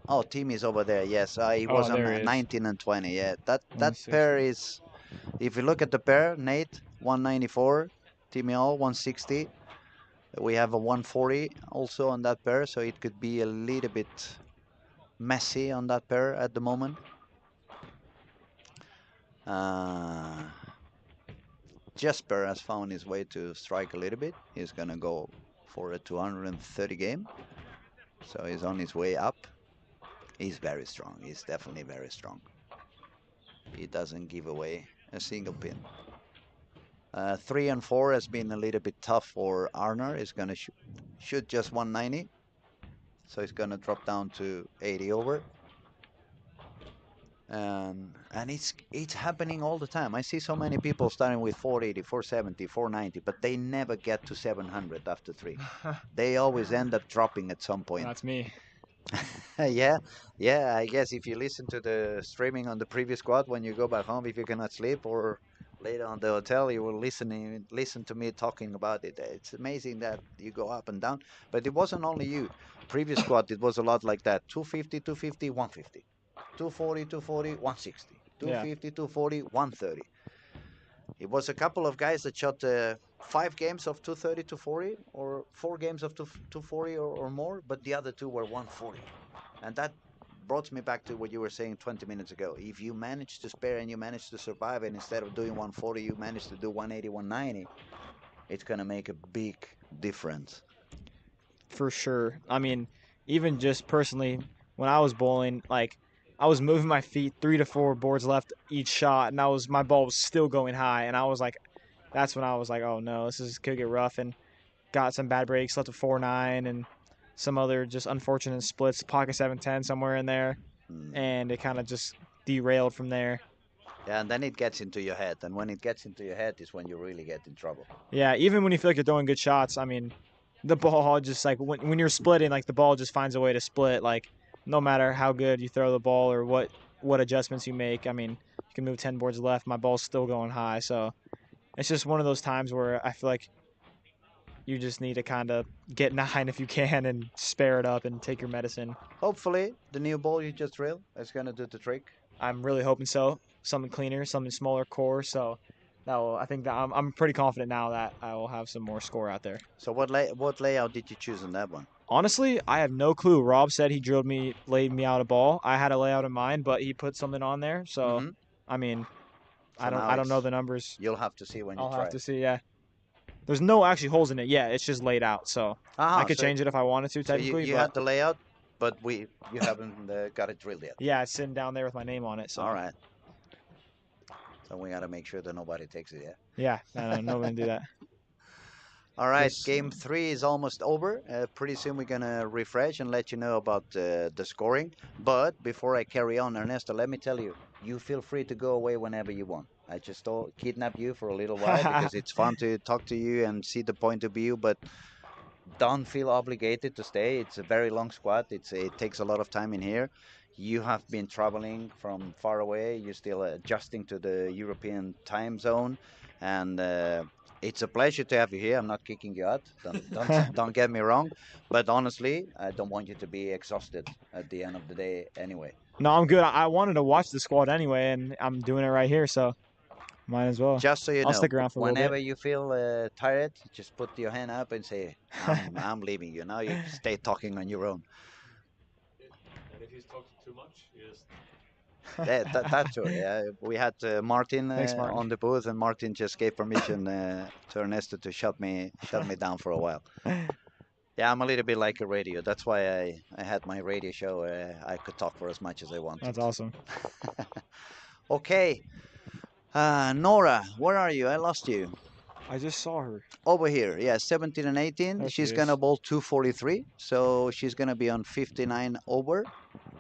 Oh, Timmy's over there. Yes, he was on 19 and 20. Yeah, that pair is. If you look at the pair, Nate 194, Timmy Hall 160. We have a 140 also on that pair, so it could be a little bit messy on that pair at the moment. Jesper has found his way to strike a little bit. He's gonna go for a 230 game, so he's on his way up. He's very strong. He's definitely very strong. He doesn't give away a single pin. 3 and 4 has been a little bit tough for Arnar. He's gonna shoot just 190, so he's gonna drop down to 80 over. And it's happening all the time. I see so many people starting with 480, 470, 490, but they never get to 700 after 3. They always end up dropping at some point. That's me. yeah, I guess if you listen to the streaming on the previous squad when you go back home, if you cannot sleep, or later on the hotel, you will listen to me talking about it. It's amazing that you go up and down, but it wasn't only you. Previous squad, it was a lot like that. 250, 250, 150. 240, 240, 160. 250, 240, 130. It was a couple of guys that shot 5 games of 230, 240, or 4 games of 240 or more, but the other 2 were 140. And that brought me back to what you were saying 20 minutes ago. If you manage to spare and you manage to survive, and instead of doing 140, you manage to do 180, 190, it's going to make a big difference. For sure. I mean, even just personally, when I was bowling, like, I was moving my feet 3 to 4 boards left each shot, and my ball was still going high, and I was like, that's when I was like, oh no, could get rough, and got some bad breaks, left a 4-9, and some other just unfortunate splits, pocket 7-10 somewhere in there, and it kind of just derailed from there. Yeah, and then it gets into your head, and when it gets into your head is when you really get in trouble. Yeah, even when you feel like you're throwing good shots, I mean, the ball just like when you're splitting, like the ball just finds a way to split, like no matter how good you throw the ball or what adjustments you make. I mean, you can move 10 boards left, my ball's still going high. So it's just one of those times where I feel like you just need to kind of get 9 if you can and spare it up and take your medicine. Hopefully, the new ball you just drilled is going to do the trick. I'm really hoping so. Something cleaner, something smaller core. So I think that I'm pretty confident now that I will have some more score out there. So what layout did you choose on that one? Honestly, I have no clue. Rob said he laid me out a ball. I had a layout in mind, but he put something on there. So, I mean, so I don't know the numbers. You'll have to see when you try. I'll have to see, yeah. There's no actually holes in it. Yeah, it's just laid out. So I could change it if I wanted to, technically. So you had the layout? But you haven't got it drilled yet. Yeah, it's sitting down there with my name on it. All So right. So we got to make sure that nobody takes it. Yeah. yeah, no, nobody do that. All right, Just game three is almost over. Pretty soon we're gonna refresh and let you know about the scoring. But before I carry on, Ernesto, let me tell you, you feel free to go away whenever you want. I just kidnap you for a little while because it's fun to talk to you and see the point of view. But don't feel obligated to stay. It's a very long squad. It takes a lot of time in here. You have been traveling from far away. You're still adjusting to the European time zone, and it's a pleasure to have you here. I'm not kicking you out. Don't get me wrong, but honestly, I don't want you to be exhausted at the end of the day anyway. no, I'm good. I wanted to watch the squad anyway, and I'm doing it right here, so might as well. Just so you I'll know, stick around for a little bit. whenever you feel tired, just put your hand up and say, I'm leaving you." Now you stay talking on your own. And if he's talking too much, you just That's true. Yeah, we had Martin Thanks, Martin. on the booth, and Martin just gave permission to Ernesto to shut me down for a while. Yeah, I'm a little bit like a radio. That's why I had my radio show. I could talk for as much as I wanted. That's awesome. Okay, Nora, where are you? I lost you. I just saw her. Over here, yeah, 17 and 18. There she She's gonna is. bowl 243, so she's gonna be on 59 over.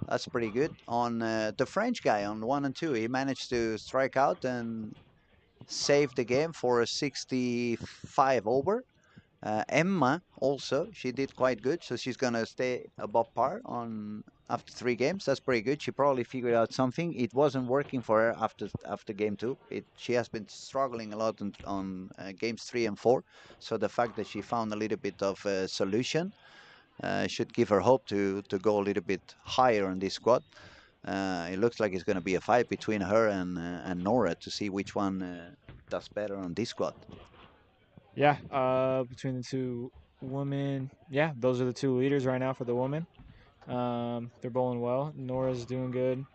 That's pretty good. On the French guy on 1 and 2, he managed to strike out and save the game for a 65 over. Emma also, she did quite good, so she's gonna stay above par on after 3 games. That's pretty good. She probably figured out something. It wasn't working for her after game 2. She has been struggling a lot on games 3 and 4. So the fact that she found a little bit of a solution should give her hope to go a little bit higher in this squad. It looks like it's going to be a fight between her and Nora to see which one does better on this squad. Yeah, between the two women, yeah, those are the two leaders right now for the women. They're bowling well. Nora's doing good.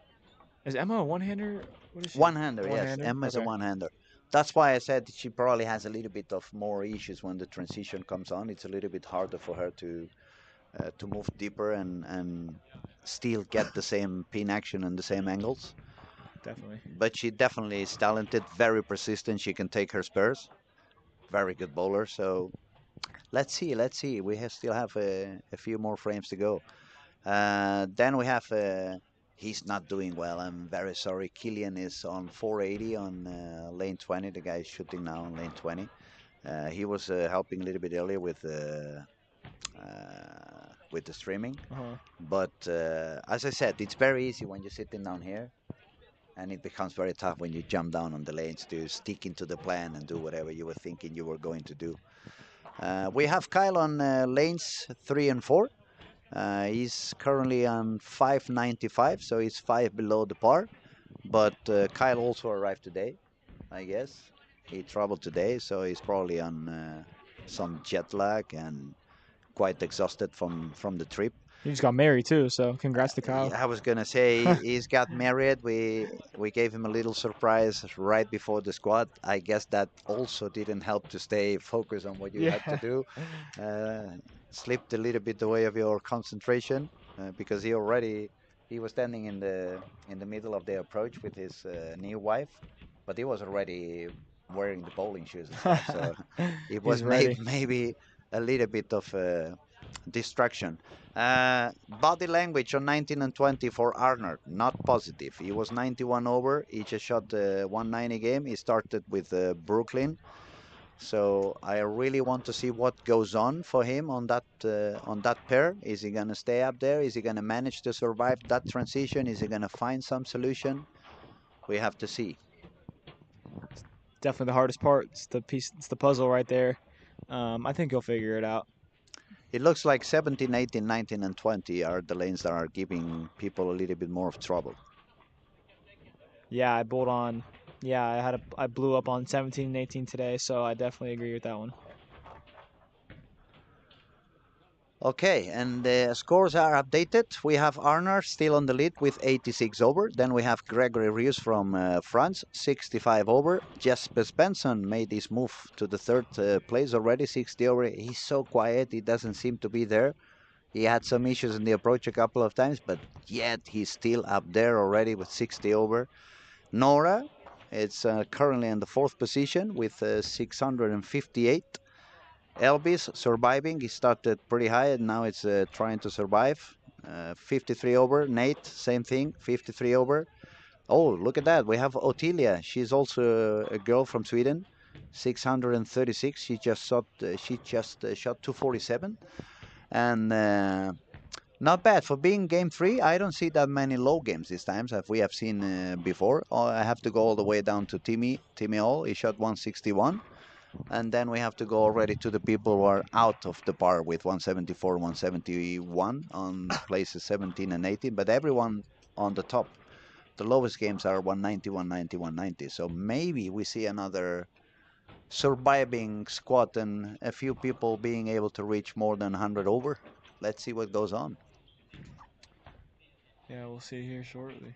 Is Emma a one-hander? What is she? One-hander, yes. One-hander. Emma's a Okay. one-hander. That's why I said she probably has a little bit of more issues when the transition comes on. It's a little bit harder for her to move deeper and still get the same pin action and the same angles. Definitely. But she definitely is talented, very persistent. She can take her spares. Very good bowler. So let's see, let's see. Still have a few more frames to go. Then we have. He's not doing well. I'm very sorry. Killian is on 480 on lane 20. The guy is shooting now on lane 20. He was helping a little bit earlier with the streaming. Uh-huh. But as I said, it's very easy when you're sitting down here, and it becomes very tough when you jump down on the lanes to stick into the plan and do whatever you were thinking you were going to do. We have Kyle on lanes 3 and 4. He's currently on 595, so he's 5 below the par. But Kyle also arrived today, I guess. He traveled today, so he's probably on some jet lag and quite exhausted from the trip. He just got married too, so congrats to Kyle. I was gonna say he's got married. We gave him a little surprise right before the squad. I guess that also didn't help to stay focused on what you had to Yeah. do. Slipped a little bit away of your concentration because he was standing in the middle of the approach with his new wife, but he was already wearing the bowling shoes and stuff. So it was He's ready. maybe a little bit of distraction. Body language on 19 and 20 for Arnold, not positive. He was 91 over. He just shot 190 game. He started with Brooklyn. So I really want to see what goes on for him on that pair. Is he gonna stay up there? Is he gonna manage to survive that transition? Is he gonna find some solution? We have to see. Definitely the hardest part. It's the piece. It's the puzzle right there. I think he'll figure it out. It looks like 17, 18, 19, and 20 are the lanes that are giving people a little bit more of trouble. Yeah, I bowled on. Yeah, I blew up on 17 and 18 today, so I definitely agree with that one. Okay, and the scores are updated. We have Arnar still on the lead with 86 over. Then we have Gregory Rius from France, 65 over. Jesper Svensson made his move to the third place already, 60 over. He's so quiet, he doesn't seem to be there. He had some issues in the approach a couple of times, but yet he's still up there already with 60 over. Nora, it's currently in the fourth position with 658. Elvis surviving. He started pretty high and now it's trying to survive. 53 over. Nate, same thing, 53 over. Oh, look at that. We have Ottilia. She's also a girl from Sweden. 636. She just shot 247. And not bad for being game three. I don't see that many low games this time as we have seen before. Oh, I have to go all the way down to Timmy All. He shot 161. And then we have to go already to the people who are out of the par with 174, 171 on places 17 and 18. But everyone on the top, the lowest games are 190, 190, 190. So maybe we see another surviving squad and a few people being able to reach more than 100 over. Let's see what goes on. Yeah, we'll see here shortly.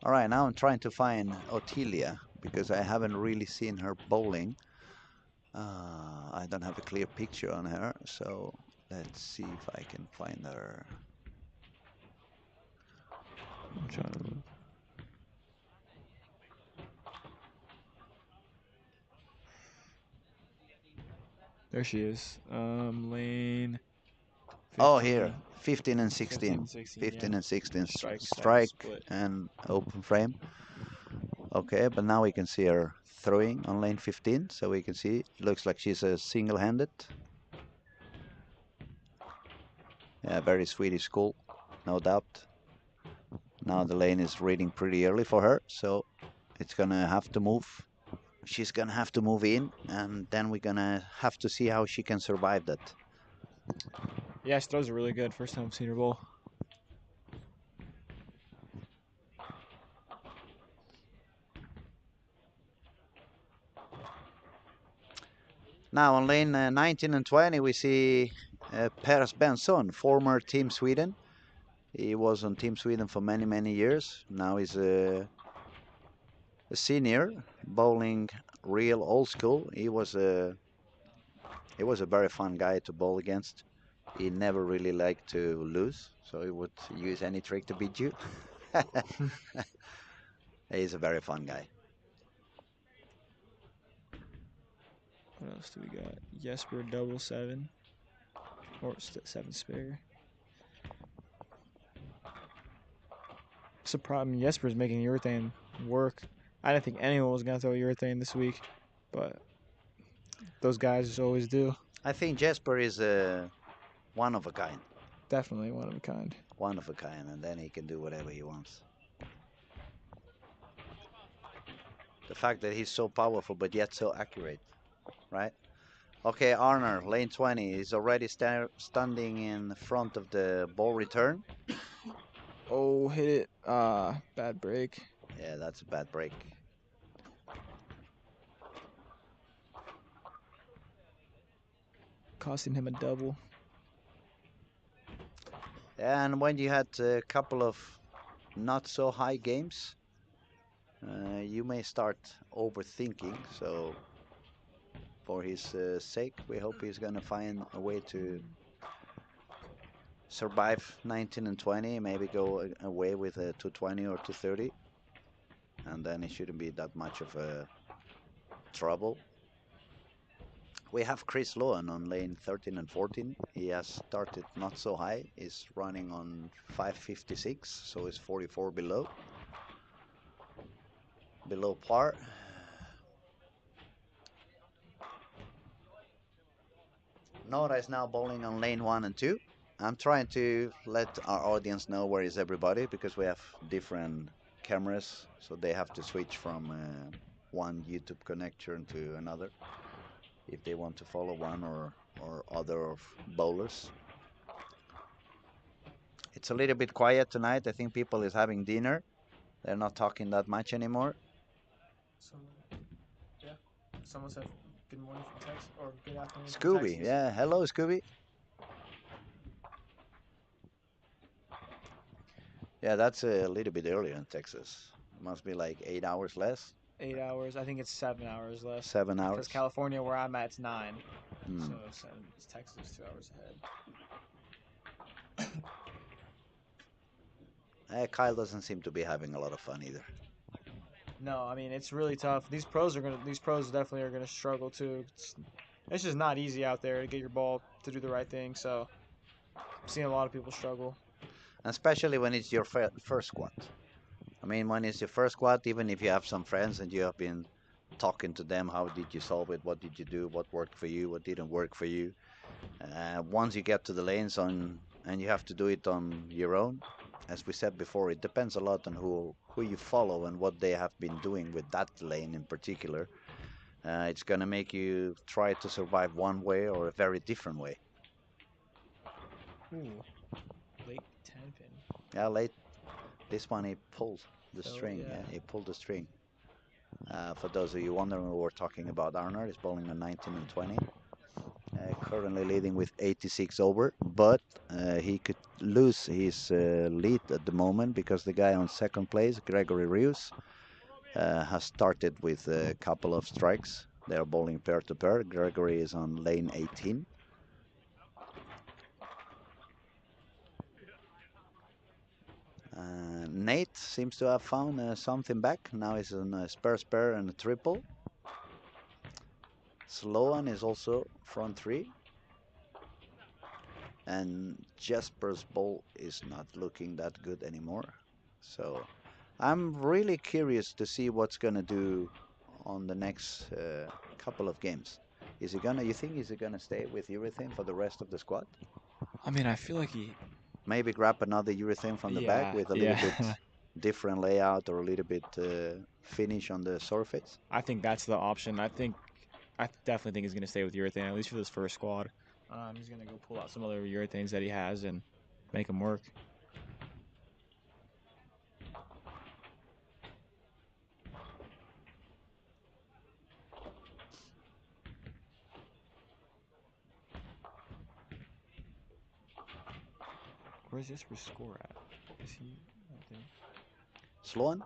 All right, now I'm trying to find Ottilia because I haven't really seen her bowling. I don't have a clear picture on her, so let's see if I can find her. I'm trying to look. There she is. Lane 15. Oh, here, 15 and 16. 15, 16, 15 yeah. and 16 Strike, strike split. and open frame. Okay, but now we can see her throwing on lane 15, so we can see it looks like she's a single-handed. Yeah, very Swedish school, no doubt. Now the lane is reading pretty early for her, so it's gonna have to move. She's gonna have to move in, and then we're gonna have to see how she can survive that. Yeah, she throws it really good. First time I've seen her bowl. Now on lane 19 and 20, we see Per Benson, former Team Sweden. He was on Team Sweden for many, many years. Now he's a senior, bowling real old school. He was a very fun guy to bowl against. He never really liked to lose, so he would use any trick to beat you. He's a very fun guy. What else do we got? Jesper double 7. Or 7 spare. Surprise! I mean, Jesper's making urethane work. I didn't think anyone was gonna throw urethane this week, but those guys just always do. I think Jesper is one of a kind. Definitely one of a kind. One of a kind, and then he can do whatever he wants. The fact that he's so powerful but yet so accurate, right? Okay, Arner, lane 20, is already standing in front of the ball return. Oh, hit it. Bad break. Yeah, that's a bad break. Costing him a double. And when you had a couple of not so high games, you may start overthinking. So for his sake, we hope he's going to find a way to survive 19 and 20, maybe go away with a 220 or 230. And then it shouldn't be that much of a trouble. We have Chris Lohan on lane 13 and 14. He has started not so high. He's running on 556, so he's 44 below par. Nora is now bowling on lane 1 and 2. I'm trying to let our audience know where is everybody because we have different cameras, so they have to switch from one YouTube connection to another if they want to follow one or other of bowlers. It's a little bit quiet tonight. I think people is having dinner. They're not talking that much anymore. Yeah. Someone said good morning from Texas or good afternoon from Scooby, Texas. yeah. Hello, Scooby. Yeah, that's a little bit earlier in Texas. Must be like 8 hours less. 8 hours. I think it's 7 hours less. 7 hours. Because California, where I'm at, it's 9. Hmm. So Texas is 2 hours ahead. Kyle doesn't seem to be having a lot of fun either. No, I mean it's really tough. These pros definitely are gonna struggle too. It's just not easy out there to get your ball to do the right thing. So I'm seeing a lot of people struggle. Especially when it's your first squat. I mean, when it's your first squat, even if you have some friends and you have been talking to them, how did you solve it? What did you do? What worked for you? What didn't work for you? Once you get to the lanes on, and you have to do it on your own, as we said before, it depends a lot on who you follow and what they have been doing with that lane in particular. It's gonna make you try to survive one way or a very different way. Ooh, late 10 pin. Yeah, late this one he pulled the So string. yeah. Yeah, he pulled the string. For those of you wondering what we're talking about, Arnold is bowling a 19 and 20. Currently leading with 86 over, but he could lose his lead at the moment because the guy on second place, Gregory Rios, has started with a couple of strikes. They are bowling pair to pair. Gregory is on lane 18. Nate seems to have found something back. Now he's on a spare and a triple. Sloan is also front three. And Jesper's ball is not looking that good anymore. So I'm really curious to see what's gonna do on the next couple of games. Is he gonna? You think is he gonna stay with urethane for the rest of the squad? I mean, I feel like he. Maybe grab another urethane from the back Yeah, with a little yeah. bit different layout or a little bit finish on the surface. I think that's the option. I definitely think he's gonna stay with urethane at least for this first squad. He's gonna go pull out some other urethanes that he has and make them work. Where's Jesper's score at? Is he? I think. Sloan?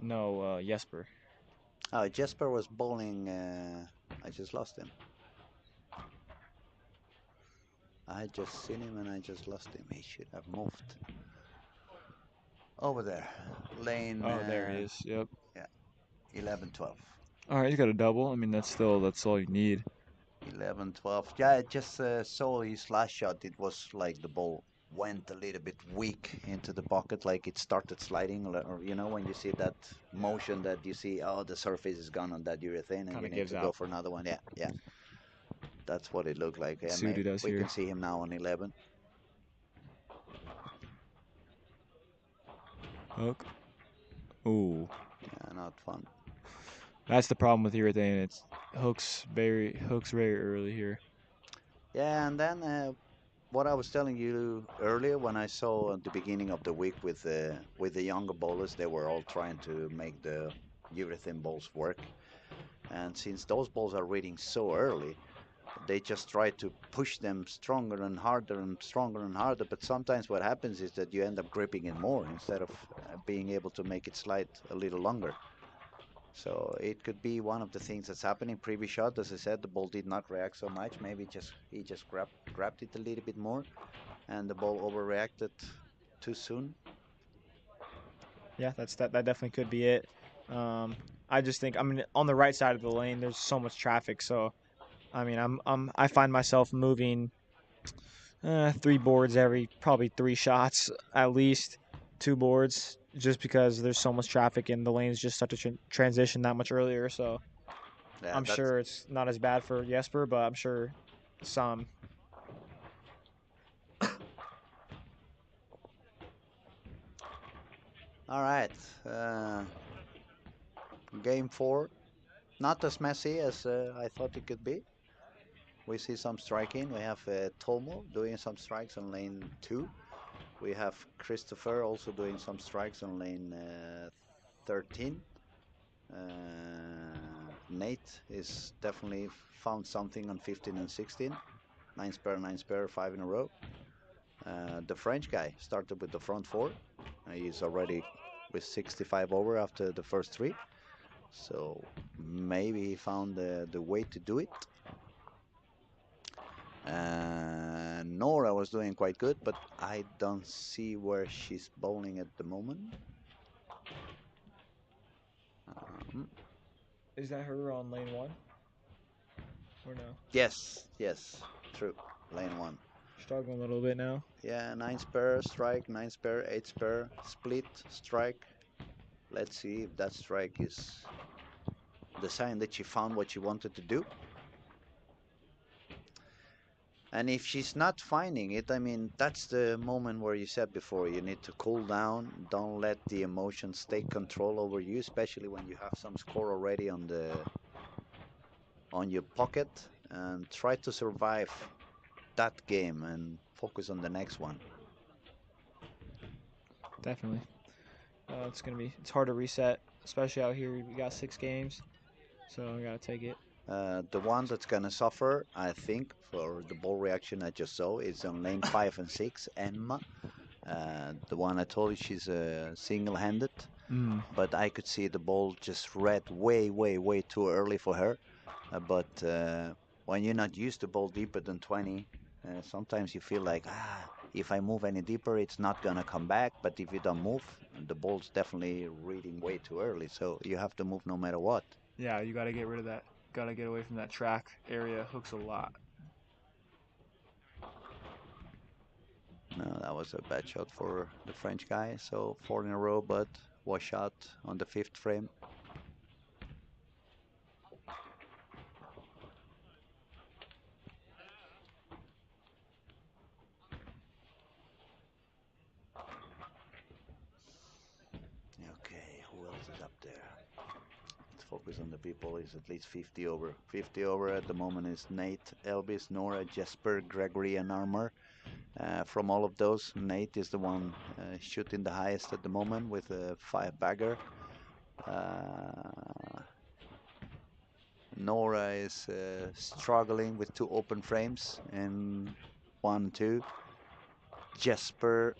No, Jesper. Oh, Jesper was bowling. I just lost him. I had just seen him and I just lost him. He should have moved. Over there. Lane Oh, there he is. Yep. yeah, 11, 12. All right, he's got a double. I mean, that's all you need. 11, 12. Yeah, I just saw his last shot. It was like the ball went a little bit weak into the pocket, like it started sliding, or you know, when you see that Yeah. motion that you see, oh, the surface is gone on that urethane and Kind you of need gives to go out. for another one. Yeah, yeah. That's what it looked like. Let's Yeah, see what he does we can here. see him now on 11. Hook. Ooh, Yeah, not fun. that's the problem with urethane. It's hooks very early here. Yeah, and then what I was telling you earlier when I saw at the beginning of the week with the younger bowlers, they were all trying to make the urethane balls work. And since those balls are reading so early, they just try to push them stronger and harder and stronger and harder. But sometimes what happens is that you end up gripping it more instead of being able to make it slide a little longer. So it could be one of the things that's happening. Previous shot, as I said, the ball did not react so much. Maybe just he just grabbed it a little bit more, and the ball overreacted too soon. Yeah, that definitely could be it. Um, I just think I mean on the right side of the lane, there's so much traffic. So I mean, I find myself moving 3 boards every probably 3 shots at least, 2 boards, just because there's so much traffic and the lanes just start to transition that much earlier. So Yeah, I'm that's sure it's not as bad for Jesper, but I'm sure some. all right. Uh, Game four, not as messy as I thought it could be. We see some striking. We have Tomo doing some strikes on lane two. We have Christopher also doing some strikes on lane 13. Nate is definitely found something on 15 and 16. Nine spare, 5 in a row. The French guy started with the front four. He's already with 65 over after the first three. So maybe he found the way to do it. Nora was doing quite good, but I don't see where she's bowling at the moment. Um, Is that her on lane 1? Or no? yes, yes, true. Lane 1. Struggling a little bit now. Yeah, 9 spare, strike, 9 spare, 8 spare, split, strike. Let's see if that strike is the sign that she found what she wanted to do. And if she's not finding it, I mean, that's the moment where you said before, you need to cool down. Don't let the emotions take control over you, especially when you have some score already on your pocket, and try to survive that game and focus on the next one. Definitely. It's hard to reset, especially out here. We got 6 games, so I gotta take it. The one that's gonna suffer, I think, for the ball reaction I just saw is on lane 5 and 6, Emma. The one I told you she's single-handed, Mm. but I could see the ball just read way, way, way too early for her. But when you're not used to ball deeper than 20, sometimes you feel like, if I move any deeper, it's not gonna come back. But if you don't move, the ball's definitely reading way too early. So you have to move no matter what. Yeah, you gotta get rid of that. Gotta get away from that track area. Hooks a lot. No, that was a bad shot for the French guy. So 4 in a row, but wash out on the 5th frame. Okay, who else is up there? Let's focus on the people. Is at least 50 over. 50 over at the moment is Nate, Elvis, Nora, Jesper, Gregory, and Armor. From all of those, Nate is the one shooting the highest at the moment with a 5-bagger. Nora is struggling with 2 open frames and 1, 2. Jesper,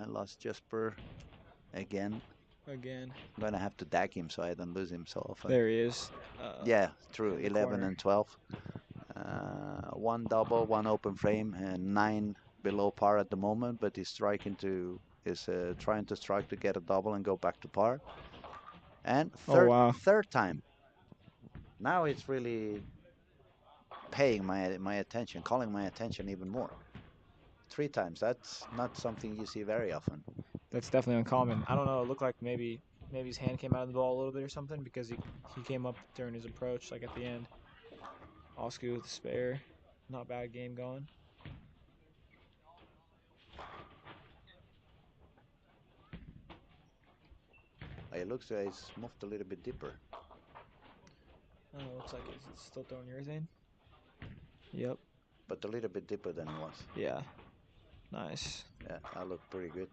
I lost Jesper again. Again. I'm gonna have to dag him so I don't lose him so often. There he is. Yeah, true. in the 11 corner. and 12. 1 double, 1 open frame, and 9 below par at the moment. But he's trying to strike to get a double and go back to par. And Oh wow. third time. Now it's really paying my attention, calling my attention even more. 3 times. That's not something you see very often. That's definitely uncommon. I don't know. It looked like maybe his hand came out of the ball a little bit or something because he came up during his approach, like at the end. Oscar with the spare. Not bad game going. It looks like it's moved a little bit deeper. Looks like it's still throwing urethane. Yep. But a little bit deeper than it was. Yeah. Nice. Yeah, that looked pretty good.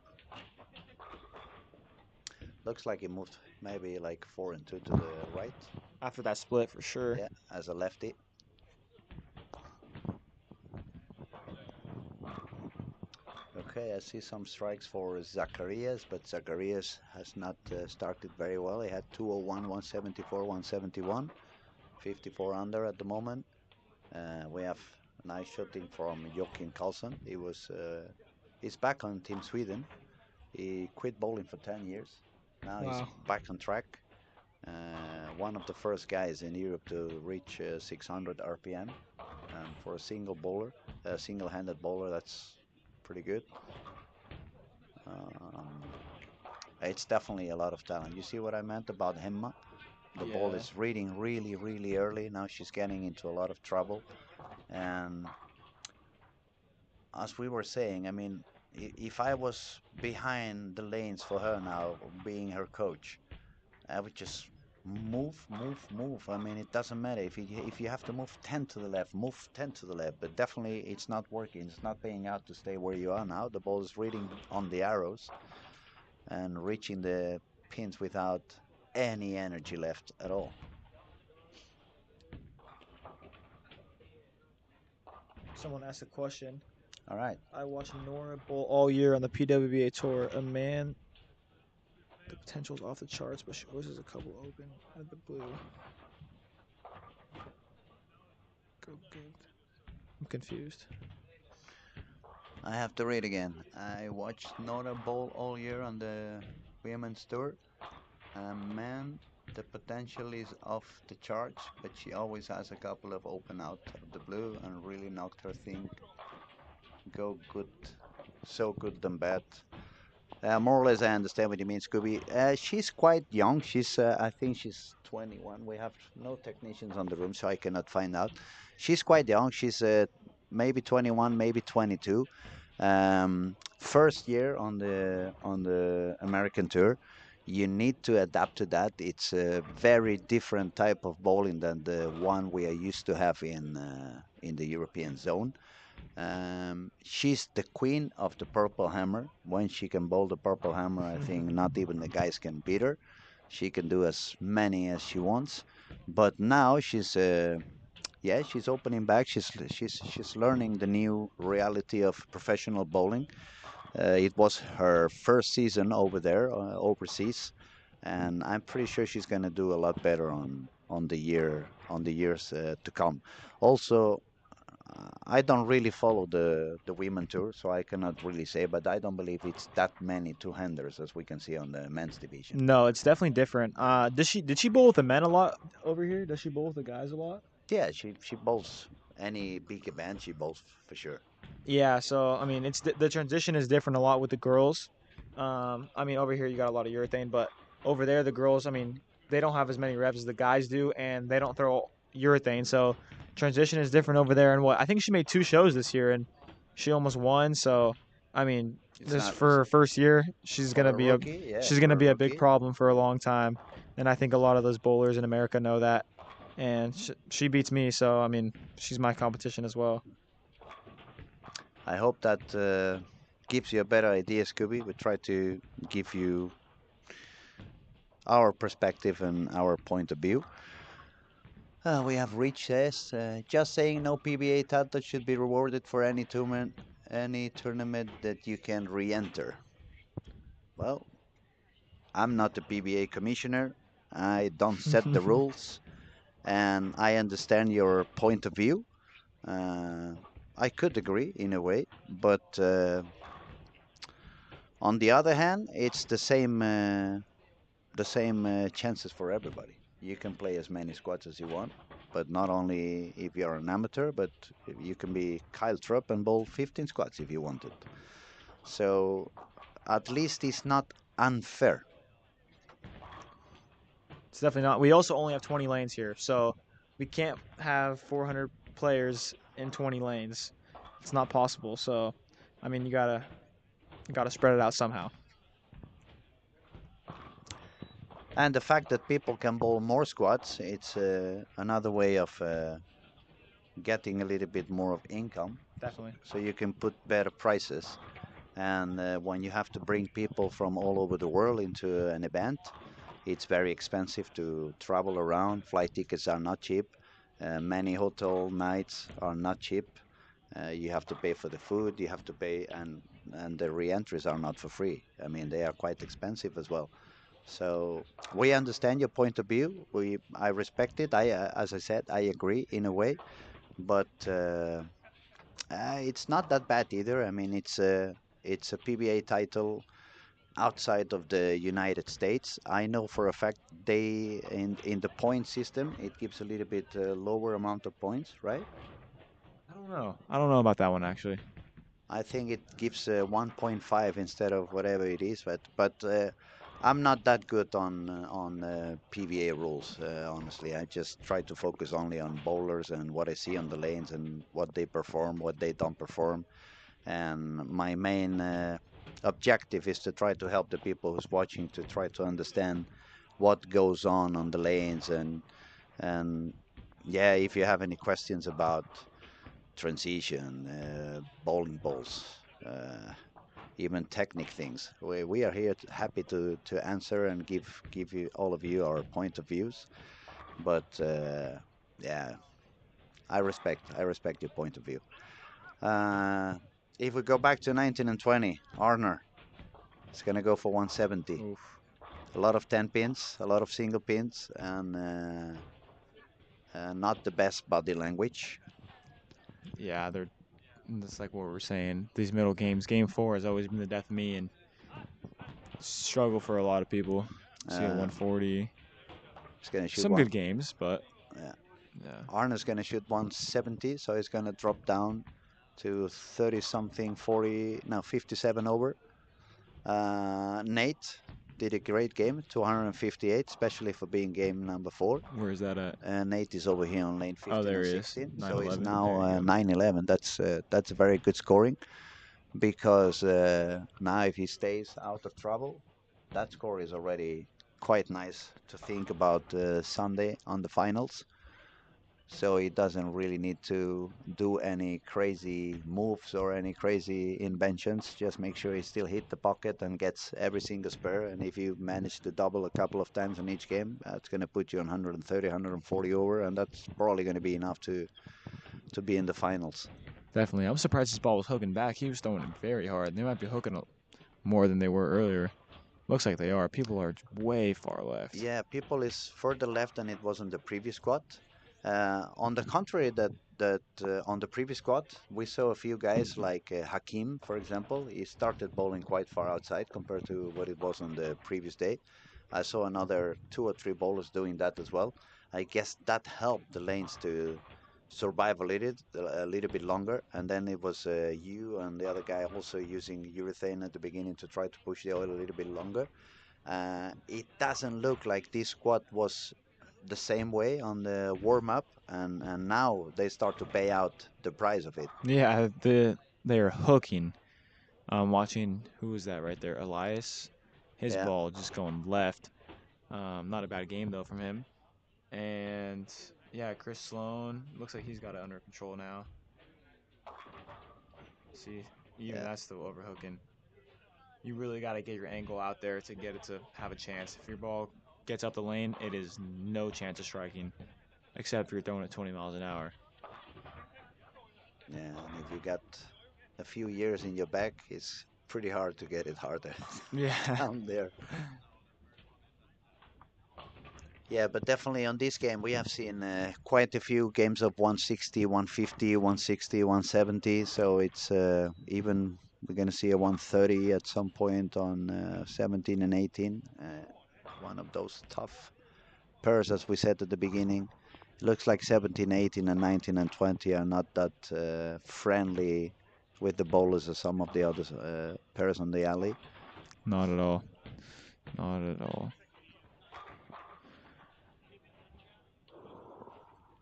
Looks like he moved maybe like 4 and 2 to the right. After that split, for sure. Yeah, as a lefty. Okay, I see some strikes for Zacharias, but Zacharias has not started very well. He had 201, 174, 171, 54 under at the moment. We have nice shooting from Joakim Karlsson. He's back on Team Sweden. He quit bowling for 10 years. Now he's Wow. back on track. One of the first guys in Europe to reach 600 RPM. And for a single-handed bowler, that's pretty good. Um, it's definitely a lot of talent. You see what I meant about Hemma? The ball Yeah. is reading really, really early. Now she's getting into a lot of trouble. And as we were saying, I mean, if I was behind the lanes for her now, being her coach, I would just move, move, move. I mean, it doesn't matter if you have to move 10 to the left, move 10 to the left. But definitely, it's not working. It's not paying out to stay where you are now. The ball is reading on the arrows and reaching the pins without any energy left at all. Someone asked a question. All right. I watched Nora bowl all year on the PWBA tour. A man, the potential's off the charts, but she always has a couple open at the blue. Go good. I'm confused. I have to read again. I watched Nora bowl all year on the women's tour. Man, the potential is off the charts, but she always has a couple of open out of the blue and really knocked her thing go good, so good than bad. More or less, I understand what you mean, Scooby. She's quite young. I think she's 21. We have no technicians on the room, so I cannot find out. She's quite young. She's maybe 21, maybe 22. First year on the American tour. You need to adapt to that. It's a very different type of bowling than the one we are used to have in the European zone. She's the queen of the purple hammer. When she can bowl the purple hammer, I think not even the guys can beat her. She can do as many as she wants. But now yeah, she's opening back. She's learning the new reality of professional bowling. It was her first season over there, overseas, and I'm pretty sure she's gonna do a lot better on the years to come. Also, I don't really follow the women tour, so I cannot really say, but I don't believe it's that many two-handers as we can see on the men's division. No, it's definitely different. Did she bowl with the men a lot over here? Does she bowl with the guys a lot? Yeah, she bowls any big event, she bowls for sure. Yeah, so I mean, the transition is different a lot with the girls. I mean, over here you got a lot of urethane, but over there the girls, I mean, they don't have as many reps as the guys do, and they don't throw urethane. So transition is different over there. And what I think she made two shows this year, and she almost won. So I mean, It's this not for her first year, for a rookie, yeah, she's for gonna a be a big rookie. problem for a long time. And I think a lot of those bowlers in America know that. And she beats me, so I mean, she's my competition as well. I hope that gives you a better idea, Scooby. We try to give you our perspective and our point of view. We have Rich says, just saying no PBA title should be rewarded for any tournament that you can re-enter. Well, I'm not the PBA commissioner. I don't set the rules, and I understand your point of view. Uh, I could agree in a way, but on the other hand, it's the same chances for everybody. You can play as many squads as you want, but not only if you're an amateur, but you can be Kyle Trupp and bowl 15 squads if you wanted. So at least it's not unfair. It's definitely not. We also only have 20 lanes here, so we can't have 400 players in 20 lanes. It's not possible. So, I mean, you gotta spread it out somehow. And the fact that people can bowl more squads, it's another way of getting a little bit more of income. Definitely. So you can put better prices. And when you have to bring people from all over the world into an event, it's very expensive to travel around. Flight tickets are not cheap. Many hotel nights are not cheap. You have to pay for the food. You have to pay, and the re-entries are not for free. I mean, they are quite expensive as well. So we understand your point of view. I respect it. As I said, I agree in a way, but it's not that bad either. I mean, it's a PBA title outside of the United States. I know for a fact in the point system it gives a little bit lower amount of points, right? I don't know. I don't know about that one actually. I think it gives 1.5 instead of whatever it is, but I'm not that good on PVA rules. Honestly, I just try to focus only on bowlers and what I see on the lanes and what they perform, what they don't perform. And my main objective is to try to help the people who's watching to try to understand what goes on the lanes and yeah, if you have any questions about transition, bowling balls, even technique things. We are here happy to answer and give you all of you our point of views. But yeah, I respect your point of view. Uh, if we go back to 19 and 20, Arner, it's gonna go for 170. Oof. A lot of 10 pins, a lot of single pins, and not the best body language. Yeah, they're. That's like what we're saying. These middle games. Game 4 has always been the death of me and struggle for a lot of people. See a Uh, 140. he's gonna shoot Some one. good games, but Yeah. yeah. Arne's gonna shoot 170, so he's gonna drop down to 30 something, 40, no, 57 over. Nate did a great game, 258, especially for being game number 4. Where is that at? Nate is over here on lane Oh, 15 there and he is. 16, so he's 911. now There you go. 911. That's very good scoring because now if he stays out of trouble, that score is already quite nice to think about Sunday on the finals. So he doesn't really need to do any crazy moves or any crazy inventions. Just make sure he still hit the pocket and gets every single spur. And if you manage to double a couple of times in each game, that's going to put you on 130, 140 over, and that's probably going to be enough to be in the finals. Definitely. I'm surprised his ball was hooking back. He was throwing it very hard. They might be hooking it more than they were earlier. Looks like they are. People are way far left. Yeah, people is further left than it was on the previous squad. On the contrary, that on the previous squad, we saw a few guys like Hakim, for example. He started bowling quite far outside compared to what it was on the previous day. I saw another 2 or 3 bowlers doing that as well. I guess that helped the lanes to survive a little bit longer. And then it was you and the other guy also using urethane at the beginning to try to push the oil a little bit longer. It doesn't look like this squad was the same way on the warm up, and now they start to pay out the price of it. Yeah, they are hooking. Watching who was that right there? Elias. His Yeah, ball just going left. Not a bad game though from him. And yeah, Chris Sloan looks like he's got it under control now. See, even yeah, that's still overhooking. You really got to get your angle out there to get it to have a chance. If your ball gets up the lane, it is no chance of striking, except if you're throwing it 20 miles an hour. yeah. And if you got a few years in your back, it's pretty hard to get it harder Yeah. down there. Yeah, but definitely on this game, we have seen quite a few games of 160, 150, 160, 170. So it's even we're going to see a 130 at some point on 17 and 18. One of those tough pairs, as we said at the beginning. It looks like 17, 18, and 19 and 20 are not that friendly with the bowlers as some of the other pairs on the alley. Not at all. Not at all.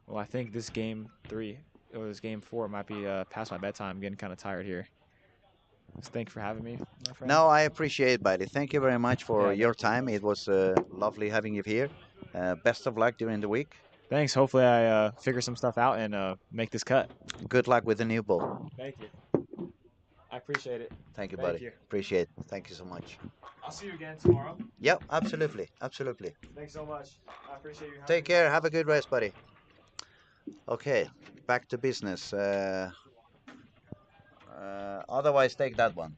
Well, I think this game 3 or this game 4 might be past my bedtime. I'm getting kind of tired here. So thank you for having me, my friend. No, I appreciate it, buddy. Thank you very much for Yeah, your thank you. time. It was lovely having you here. Best of luck during the week. Thanks. Hopefully, I figure some stuff out and make this cut. Good luck with the new ball. Thank you. I appreciate it. Thank you, Thank buddy. you. Appreciate it. Thank you so much. I'll see you again tomorrow. Yep, absolutely. Absolutely. Thanks so much. I appreciate you having Take me. care. Have a good rest, buddy. Okay, back to business. Otherwise, take that one.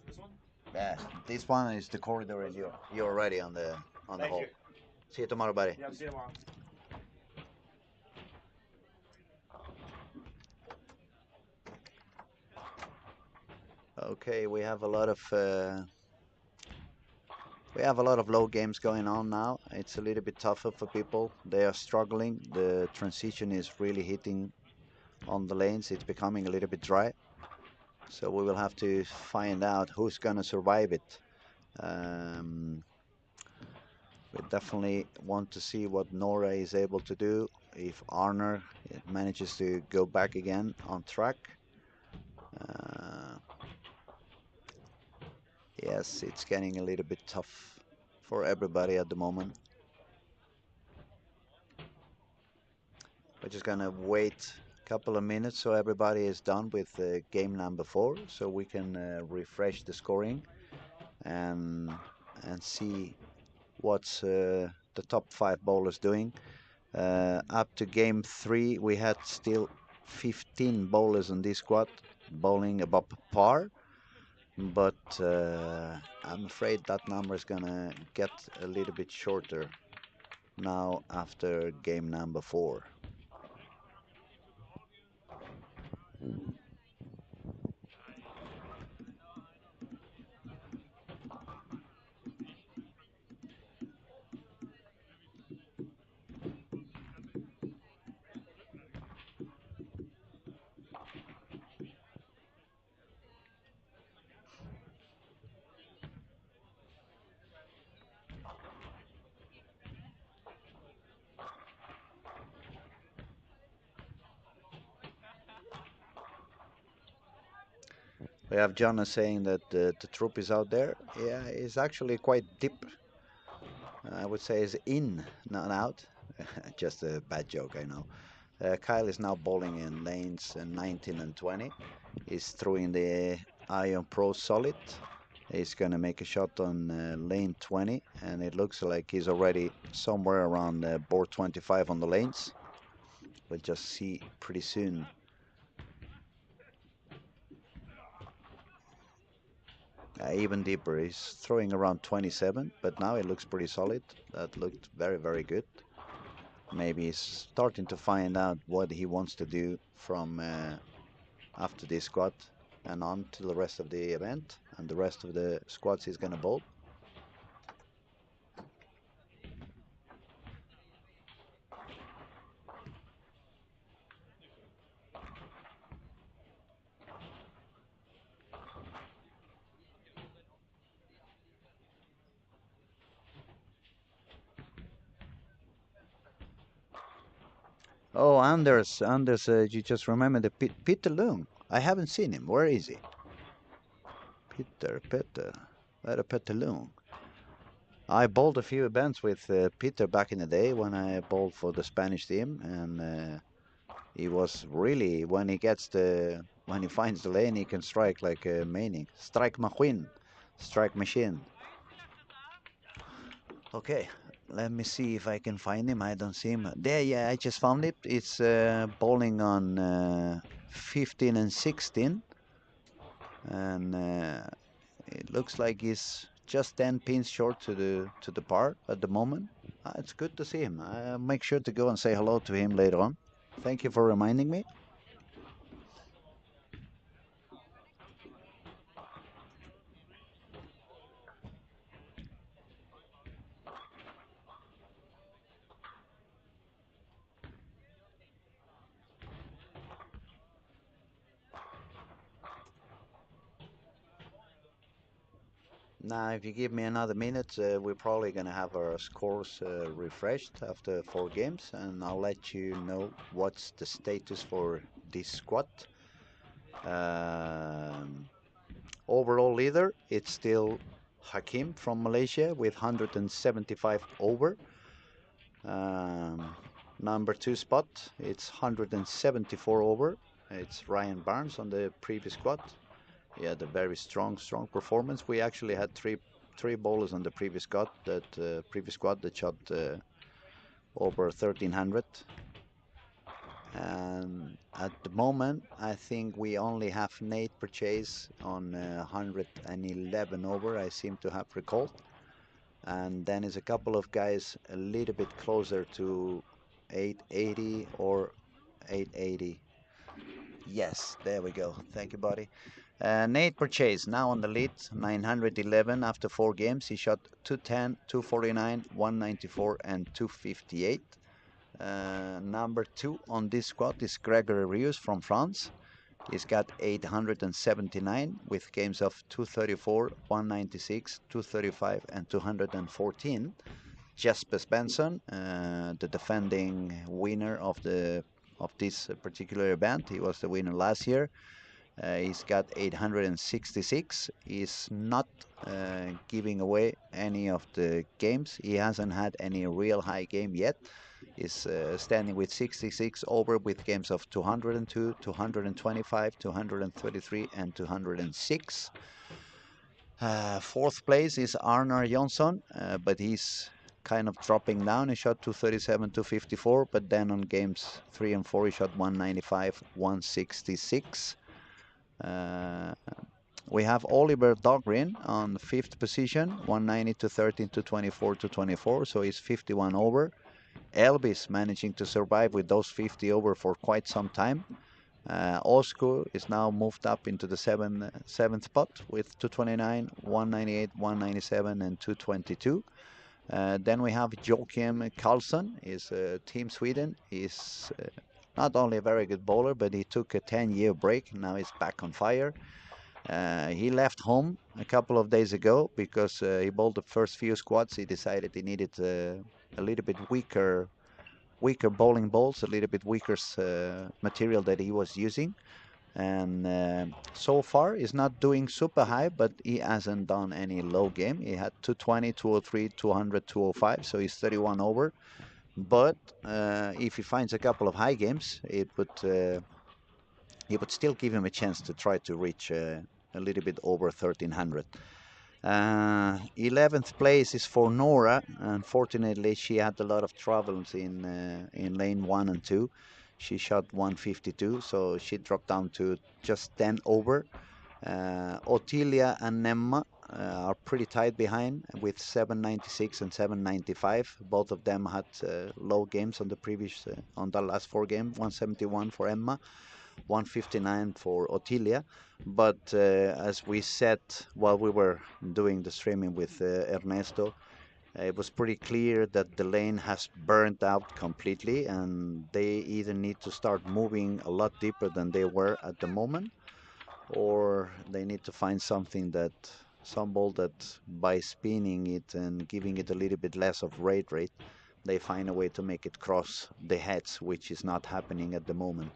This one? Yeah, this one is the corridor, and you're already on the Thank hall. you. See you tomorrow, buddy. Yeah, see you tomorrow. Okay, we have a lot of low games going on now. It's a little bit tougher for people. They are struggling. The transition is really hitting on the lanes. It's becoming a little bit dry. So we will have to find out who's gonna survive it. Um, we definitely want to see what Nora is able to do. If Arner manages to go back again on track. Uh, yes, it's getting a little bit tough for everybody at the moment. We're just gonna wait a couple of minutes so everybody is done with game number 4, so we can refresh the scoring and see what's the top 5 bowlers doing. Up to game 3, we had still 15 bowlers on this squad bowling above par, but I'm afraid that number is gonna get a little bit shorter now after game number 4. We have Jonas saying that the troop is out there. Yeah, it's actually quite deep. I would say is in, not out. Just a bad joke, I know. Kyle is now bowling in lanes 19 and 20. He's throwing the Ion Pro Solid. He's going to make a shot on lane 20, and it looks like he's already somewhere around board 25 on the lanes. We'll just see pretty soon. Even deeper, he's throwing around 27, but now it looks pretty solid. That looked very, very good. Maybe he's starting to find out what he wants to do from after this squad and on to the rest of the event, and the rest of the squads he's going to bowl. Oh, Anders, you just remember the Peter Lung. I haven't seen him. Where is he? Peter Lung. I bowled a few events with Peter back in the day when I bowled for the Spanish team, and he was really, when he finds the lane, he can strike like a maniac. Strike machine. Okay, let me see if I can find him. I don't see him. There, yeah, I just found it. It's bowling on 15 and 16. And it looks like he's just 10 pins short to the par at the moment. It's good to see him. I'll make sure to go and say hello to him later on. Thank you for reminding me. Now, if you give me another minute, we're probably going to have our scores refreshed after 4 games, and I'll let you know what's the status for this squad. Um, Overall leader, it's still Hakim from Malaysia with 175 over. Number 2 spot, it's 174 over. It's Ryan Barnes on the previous squad. He had a very strong performance. We actually had three bowlers on the previous squad that shot over 1300. And at the moment, I think we only have Nate Purchase on 111 over, I seem to have recalled. And then is a couple of guys a little bit closer to 880 or 880. Yes, there we go. Thank you, buddy. Nate Purchase now on the lead, 911 after 4 games. He shot 210, 249, 194, and 258. Number 2 on this squad is Gregory Rius from France. He's got 879 with games of 234, 196, 235, and 214. Jesper Svensson, the defending winner of this particular event. He was the winner last year. He's got 866. He's not giving away any of the games. He hasn't had any real high game yet. He's standing with 66 over with games of 202, 225, 233, and 206. Fourth place is Arnar Jonsson, but he's kind of dropping down. He shot 237, 254, but then on games 3 and 4 he shot 195, 166. We have Oliver Dahlgren on 5th position, 190 to 13 to 24 to 24, so he's 51 over. Elvis managing to survive with those 50 over for quite some time. Osco is now moved up into the seventh spot with 229, 198, 197, and 222. Then we have Joachim Karlsson, is Team Sweden. He's not only a very good bowler, but he took a 10-year break. Now he's back on fire. He left home a couple of days ago because he bowled the first few squads. He decided he needed a little bit weaker bowling balls, a little bit weaker material that he was using. And so far, he's not doing super high, but he hasn't done any low game. He had 220, 203, 200, 205, so he's 31 over. But if he finds a couple of high games, it would still give him a chance to try to reach a little bit over 1300. 11th place is for Nora. Unfortunately, she had a lot of troubles in lane 1 and 2. She shot 152, so she dropped down to just 10 over. Ottilia and Nemma are pretty tight behind with 796 and 795. Both of them had low games on the last 4 games. 171 for Emma, 159 for Ottilia. But as we said while we were doing the streaming with Ernesto, it was pretty clear that the lane has burnt out completely, and they either need to start moving a lot deeper than they were at the moment, or they need to find some ball that by spinning it and giving it a little bit less of rate, they find a way to make it cross the heads, which is not happening at the moment.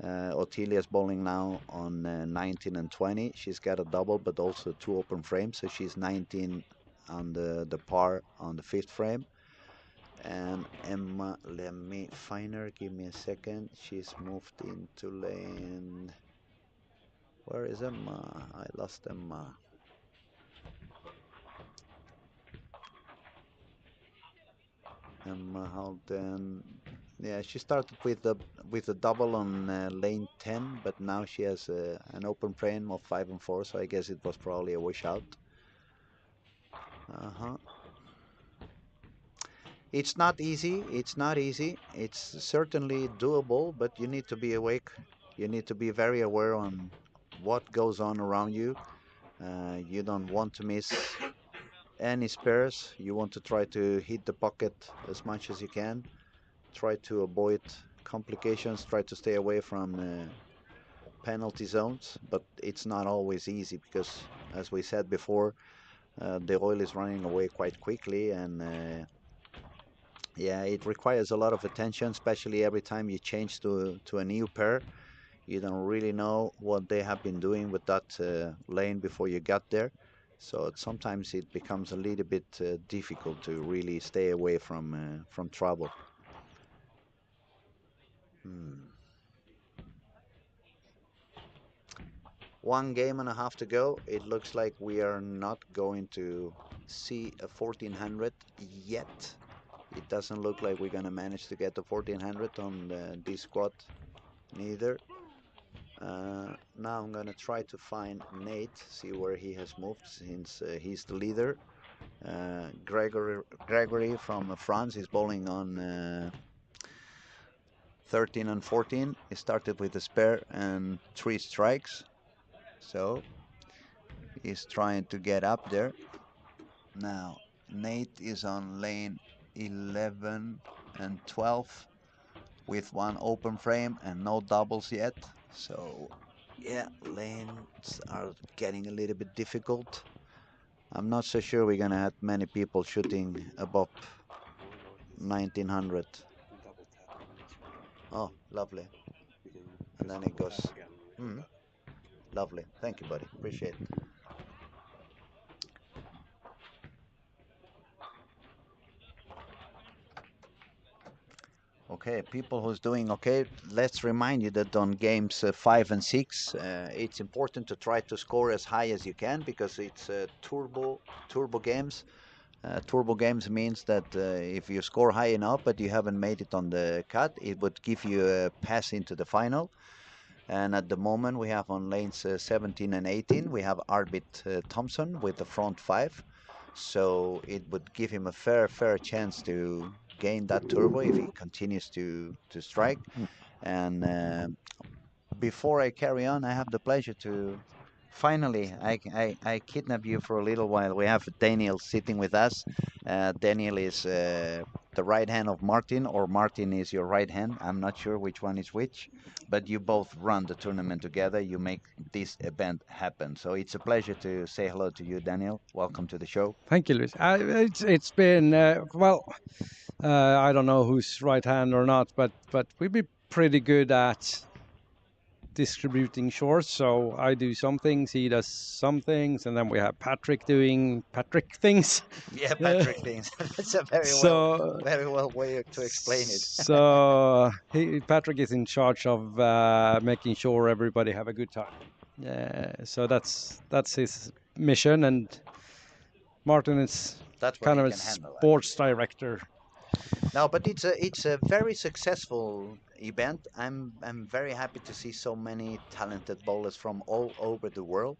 Ottilia's bowling now on 19 and 20. She's got a double, but also 2 open frames, so she's 19 on the par on the 5th frame. And Emma, let me find her. Give me a second. She's moved into lane. Where is Emma? I lost Emma. Emma Halden. Yeah, she started with a double on lane 10, but now she has an open frame of 5 and 4, so I guess it was probably a wish out. Uh-huh. It's not easy. It's not easy. It's certainly doable, but you need to be awake. You need to be very aware on what goes on around you. You don't want to miss any spares. You want to try to hit the pocket as much as you can. Try to avoid complications. Try to stay away from penalty zones, but it's not always easy because, as we said before, the oil is running away quite quickly, and yeah, it requires a lot of attention, especially every time you change to a new pair. You don't really know what they have been doing with that lane before you got there. So sometimes it becomes a little bit difficult to really stay away from trouble. Hmm. 1.5 games to go. It looks like we are not going to see a 1400 yet. It doesn't look like we're gonna manage to get the 1400 on this squad neither. Now I'm gonna try to find Nate, see where he has moved since he's the leader. Gregory from France is bowling on 13 and 14. He started with a spare and 3 strikes, so he's trying to get up there. Now Nate is on lane 11 and 12 with 1 open frame and no doubles yet. So yeah, lanes are getting a little bit difficult. I'm not so sure we're gonna have many people shooting above 1900. Oh, lovely. And then it goes. Lovely. Thank you, buddy. Appreciate it. Okay, people who's doing okay, let's remind you that on games 5 and 6, it's important to try to score as high as you can because it's turbo games. Turbo games means that if you score high enough but you haven't made it on the cut, it would give you a pass into the final. And at the moment we have on lanes 17 and 18, we have Arbit Thompson with the front 5. So it would give him a fair chance to gain that turbo if he continues to strike. And before I carry on, I have the pleasure to finally I kidnap you for a little while. We have Daniel sitting with us. Daniel is the right hand of Martin, or Martin is your right hand. I'm not sure which one is which, but you both run the tournament together. You make this event happen. So it's a pleasure to say hello to you, Daniel. Welcome to the show. Thank you, Luis. It's been well. I don't know who's right hand or not, but we've been pretty good at distributing shorts. So I do some things, he does some things, and then we have Patrick doing Patrick things. Yeah, Uh, Patrick thinks that's a so very well way to explain it. Patrick is in charge of making sure everybody have a good time. So that's his mission, and Martin is That's what kind he of a can handle, sports actually. director. No, but it's a very successful event. I'm very happy to see so many talented bowlers from all over the world,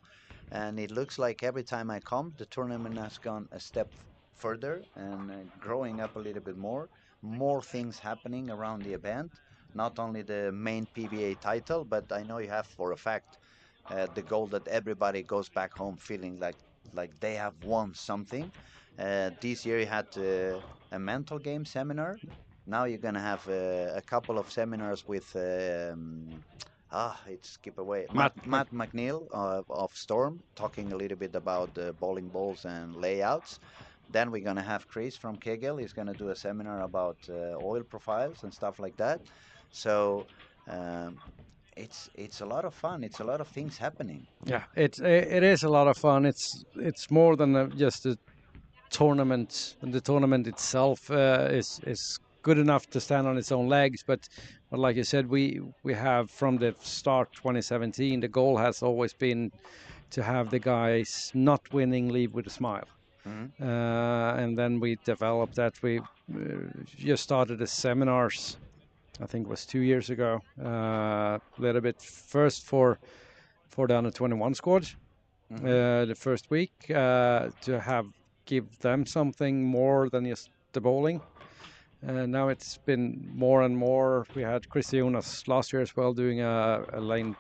and it looks like every time I come, the tournament has gone a step further and growing up a little bit more. More things happening around the event. Not only the main PBA title, but I know you have for a fact the goal that everybody goes back home feeling like they have won something. This year you had a mental game seminar. Now you're gonna have a couple of seminars with it's skip away Matt McNeil of Storm talking a little bit about bowling balls and layouts. Then we're gonna have Chris from Kegel. He's gonna do a seminar about oil profiles and stuff like that. So um, it's a lot of fun. It's a lot of things happening. Yeah, it is a lot of fun. It's more than just a tournament, and the tournament itself is good enough to stand on its own legs. But like you said, we have from the start 2017, the goal has always been to have the guys not winning leave with a smile. Hmm. And then we developed that. We just started the seminars. I think it was 2 years ago. A little bit first for the under 21 squad. Hmm. The first week to have give them something more than just the bowling. And now it's been more and more. We had Chris Jonas last year as well doing a lane.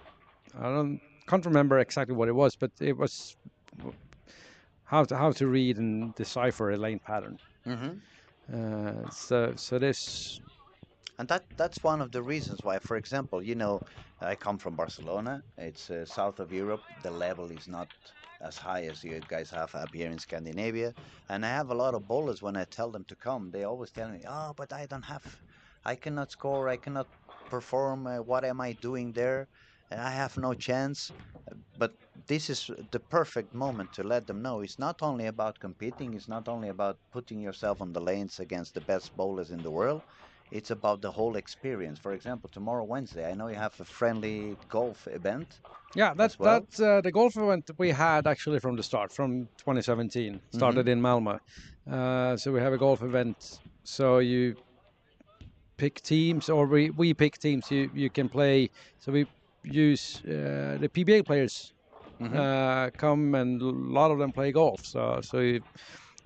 I don't can't remember exactly what it was, but it was how to read and decipher a lane pattern. Hmm. So this. And that's one of the reasons why, for example, I come from Barcelona. It's south of Europe. The level is not as high as you guys have up here in Scandinavia. And I have a lot of bowlers when I tell them to come. They always tell me, "Oh, but I cannot score. I cannot perform. What am I doing there? I have no chance." But this is the perfect moment to let them know it's not only about competing. It's not only about putting yourself on the lanes against the best bowlers in the world. It's about the whole experience. For example, tomorrow Wednesday, I know you have a friendly golf event Yeah, as well. that's the golf event we had actually from the start, from 2017. Hmm. Started in Malmö, so we have a golf event. So you pick teams, or we pick teams. You can play. So we use the PBA players Hmm. come, and a lot of them play golf. So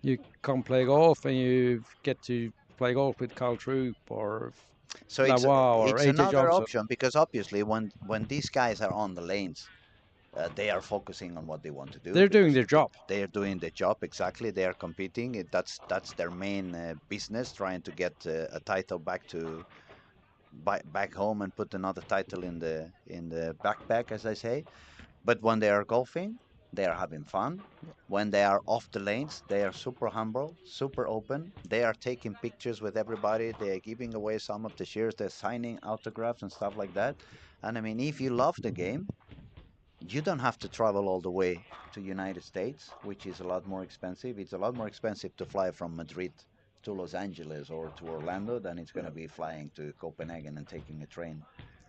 you come play golf, and you get to play golf with Carl Troop or So Lavoie or it's AJ another Johnson. option because obviously when these guys are on the lanes, they are focusing on what they want to do They're doing because their job. they are doing the job exactly. They are competing. That's their main business, trying to get a title back home and put another title in the backpack, as I say. But when they are golfing, they are having fun. When they are off the lanes, they are super humble, super open. They are taking pictures with everybody. They are giving away some of the shares. They're signing autographs and stuff like that. And I mean, if you love the game, you don't have to travel all the way to United States, which is a lot more expensive. It's a lot more expensive to fly from Madrid to Los Angeles or to Orlando than it's going to be flying to Copenhagen and taking a train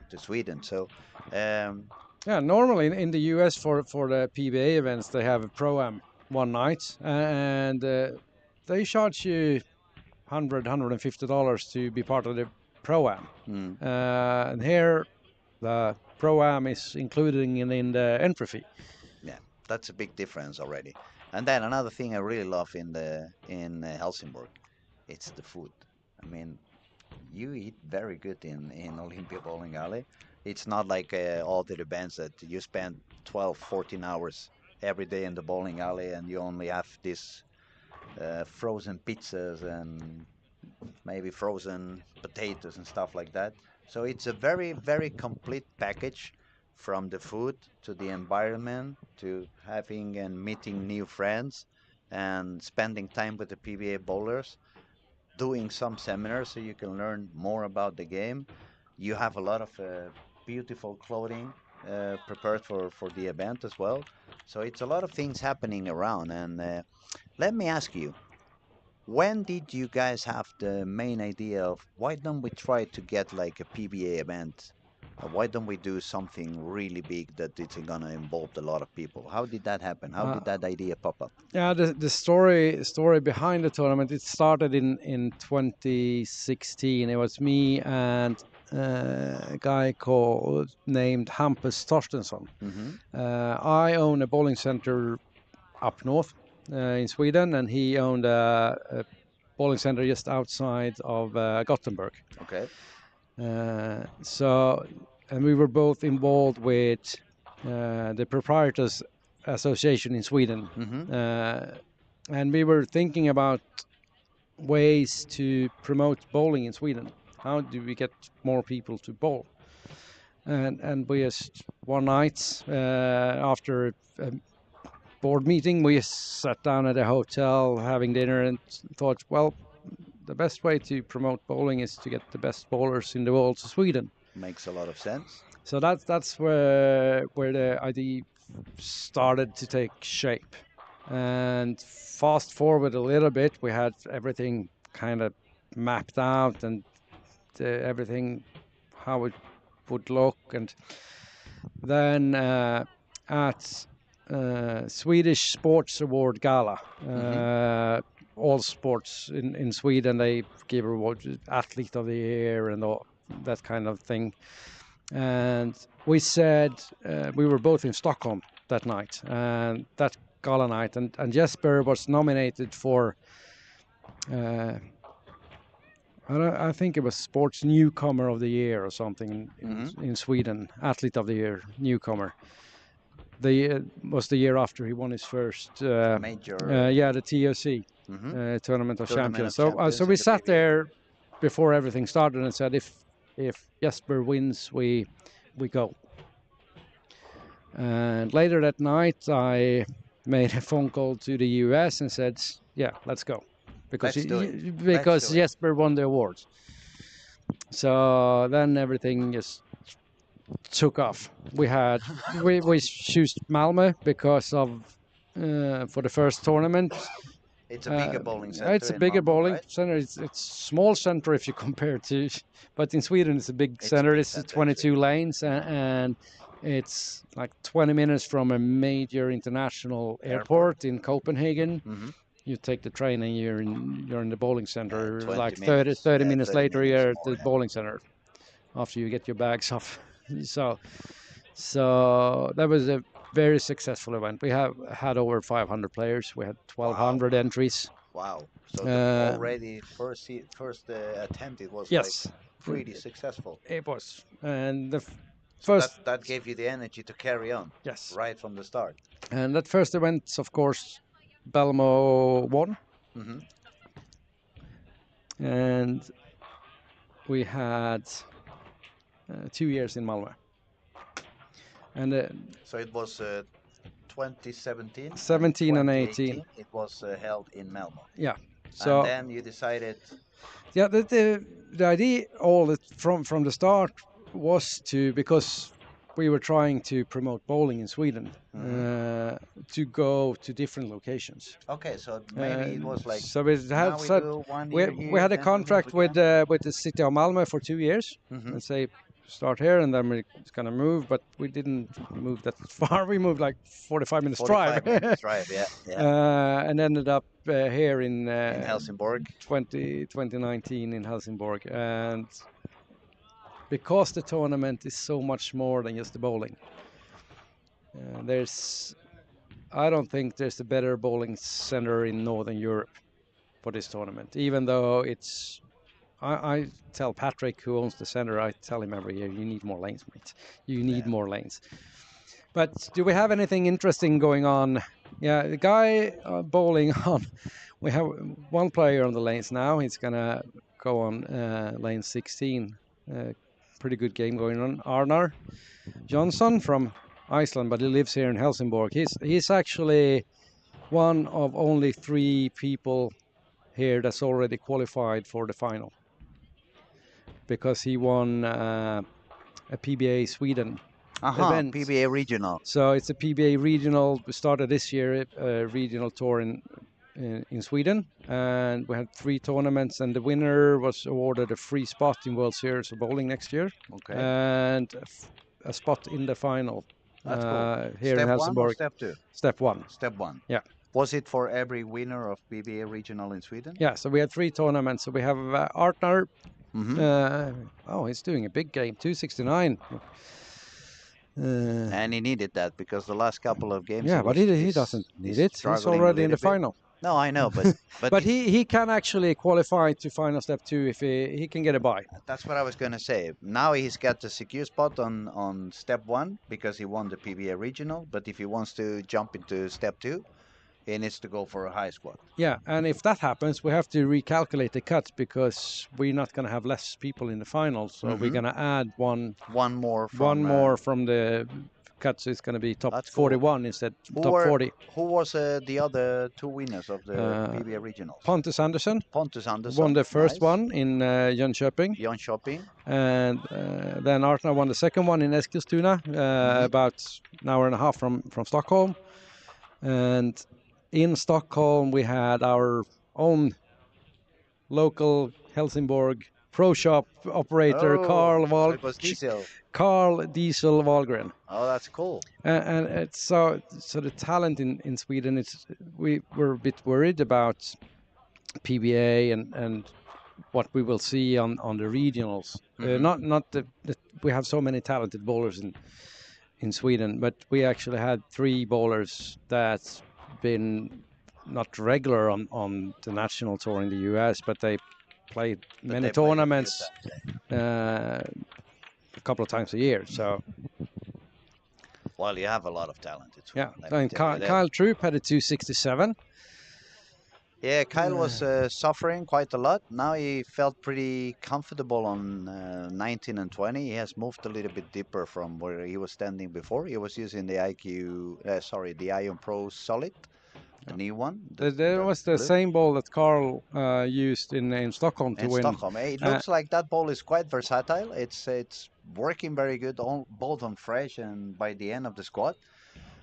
to Sweden. So, um, Yeah, normally in the US for the PBA events they have a pro-am one night, and they charge you $150 to be part of the pro-am. mm, And here the pro-am is included in the entry fee. yeah, that's a big difference already. And then another thing I really love in Helsingborg, it's the food. I mean, you eat very good in Olympia Bowling Alley. It's not like all the events that you spend 12, 14 hours every day in the bowling alley and you only have this frozen pizzas and maybe frozen potatoes and stuff like that. So it's a very, very complete package from the food to the environment to having and meeting new friends and spending time with the PBA bowlers, doing some seminars so you can learn more about the game. You have a lot of beautiful clothing prepared for the event as well. So it's a lot of things happening around. And let me ask you, when did you guys have the main idea of why don't we try to get like a PBA event? Why don't we do something really big that it's gonna involve a lot of people? How did that happen? How did that idea pop up? Yeah, the story behind the tournament, it started in 2016. It was me and a guy called named Hampus Torstensson. Hmm. I own a bowling center up north in Sweden, and he owned a bowling center just outside of Gothenburg. Okay. So, and we were both involved with the Proprietors Association in Sweden. Hmm. And we were thinking about ways to promote bowling in Sweden. How do we get more people to bowl? And we just one night after a board meeting, we sat down at a hotel having dinner and thought, well, the best way to promote bowling is to get the best bowlers in the world to Sweden. Makes a lot of sense. So that's where the idea started to take shape. And fast forward a little bit, we had everything kind of mapped out and everything how it would look. And then at Swedish Sports Award Gala, all sports in Sweden, they give award athlete of the year and all that kind of thing. And we said we were both in Stockholm that night, and that gala night, and Jesper was nominated for I think it was Sports Newcomer of the Year or something in Sweden, Athlete of the Year, newcomer. The was the year after he won his first Major. the TOC Mhm. Tournament of Tournament Champions. of So Champions so in we the sat PBA. there before everything started and said if Jesper wins, we go. And later that night, I made a phone call to the US and said, "Yeah, let's go," because Let's do it. because Let's do it. Jesper won the award. So then everything just took off. We chose Malmö because of for the first tournament. It's a bigger bowling center. It's a in bigger Malmö, bowling right? center. It's small center if you compare to, but in Sweden it's a big It's a center. big It's center, 22 lanes and it's like 20 minutes from a major international airport in Copenhagen. Hmm. You take the train and you're in the bowling center. 20 Like 30, minutes. 30 Yeah, minutes 30 later, minutes you're at more. the Yeah. bowling center after you get your bags off. So that was a very successful event. We have had over 500 players. We had 1,200 entries. Wow. So Uh, already first attempt it was like yes, pretty successful. it was. And the So first, that gave you the energy to carry on yes, right from the start. and that first event, of course, Belmo won, Hmm. and we had 2 years in Malmö. And So it was 2017, 17 and 2018. 18, It was held in Malmo. yeah. And So then you decided. yeah, the idea all from the start was because we were trying to promote bowling in Sweden to go to different locations. Okay, so maybe it was like So we now had we said do one we year here, we had a then we move contract again. with the city of Malmö for 2 years. Mhm. And say start here and then we're gonna move, but we didn't move that far. We moved like 45 minutes 45 drive. minutes drive, yeah. And ended up here in In Helsingborg. 2019 in Helsingborg. And because the tournament is so much more than just the bowling, I don't think there's a better bowling center in Northern Europe for this tournament, even though it's I tell Patrick, who owns the center, I tell him every year, you need more lanes, mate. You need more lanes. But do we have anything interesting going on? Yeah, the guy bowling on. We have one player on the lanes now. He's gonna go on lane 16. Pretty good game going on. Arnar Johnson from Iceland, but he lives here in Helsingborg. He's actually one of only 3 people here that's already qualified for the final because he won a PBA Sweden event. PBA regional. So it's a PBA regional. We started this year a regional tour in Sweden, and we had 3 tournaments, and the winner was awarded a free spot in World Series of Bowling next year, Okay. and a spot in the final. That's cool. Here Step in 1 or Helsingborg. step 2? Step 1. Step 1. Yeah. Was it for every winner of PBA regional in Sweden? Yeah. So we had 3 tournaments. So we have Artnar. Mm-hmm. He's doing a big game, 269. And he needed that because the last couple of games. Yeah, but he doesn't need it. He's already in the final. No, I know, but but he can actually qualify to final step 2 if he can get a bye. That's what I was going to say. Now he's got the secure spot on step 1 because he won the PBA regional. But if he wants to jump into step 2, he needs to go for a high squad. Yeah, and if that happens, we have to recalculate the cuts because we're not going to have less people in the final. So we're going to add one more from the cuts. It's going to be top 41 cool. instead top 40. Who was the other 2 winners of the PBA regionals? Pontus Andersson. Pontus Andersson won the first one in Jönköping. And then Artnar won the second one in Eskilstuna, about an hour and a half from Stockholm. And in Stockholm, we had our own local Helsingborg pro shop operator, Carl Diesel Wahlgren. Oh, that's cool. And it's so the talent in Sweden, we were a bit worried about PBA and what we will see on the regionals. Not that we have so many talented bowlers in Sweden, but we actually had 3 bowlers that's been not regular on the national tour in the US, but they played many tournaments a couple of times a year. So, well, you have a lot of talent. Yeah, and Kyle Troop had a 267. Yeah, Kyle was suffering quite a lot. Now he felt pretty comfortable on 19 and 20. He has moved a little bit deeper from where he was standing before. He was using the the Ion Pro Solid, the new one. There was the same ball that Carl used in Stockholm to win. Stockholm. It looks like that ball is quite versatile. It's working very good, both on fresh and by the end of the squad.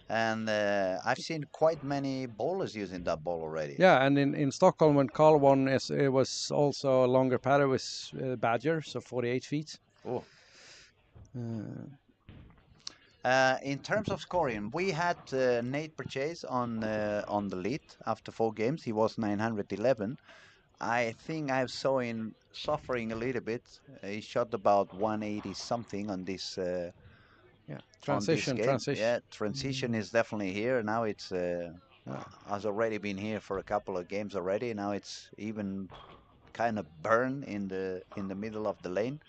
And I've seen quite many bowlers using that ball already. Yeah, and in Stockholm when Carl won, it was also a longer pad. It was Badger, so 48 feet. Oh. In terms of scoring, we had Nate Purchase on the lead after 4 games. He was 911. I think I saw him suffering a little bit. He shot about 180 something on this. Transition. Yeah, transition is definitely here. Now it's has already been here for a couple of games already. Now it's even kind of burn in the middle of the lane.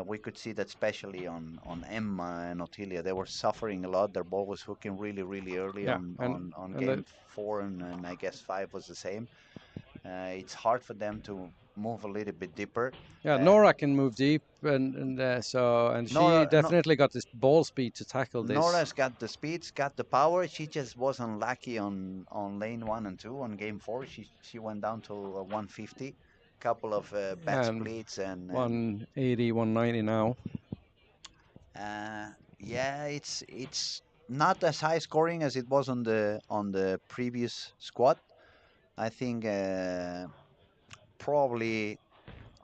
We could see that especially on Emma and Ottilia. They were suffering a lot. Their ball was hooking really, really early on game 4 and I guess 5 was the same. It's hard for them to move a little bit deeper. Yeah, Nora can move deep, and she definitely got this ball speed to tackle this. Nora's got the speeds, got the power. She just wasn't lucky on lane 1 and 2 on game 4. She went down to 150, couple of bad splits and 180, 190 now. Yeah, it's not as high scoring as it was on the previous squad. I think probably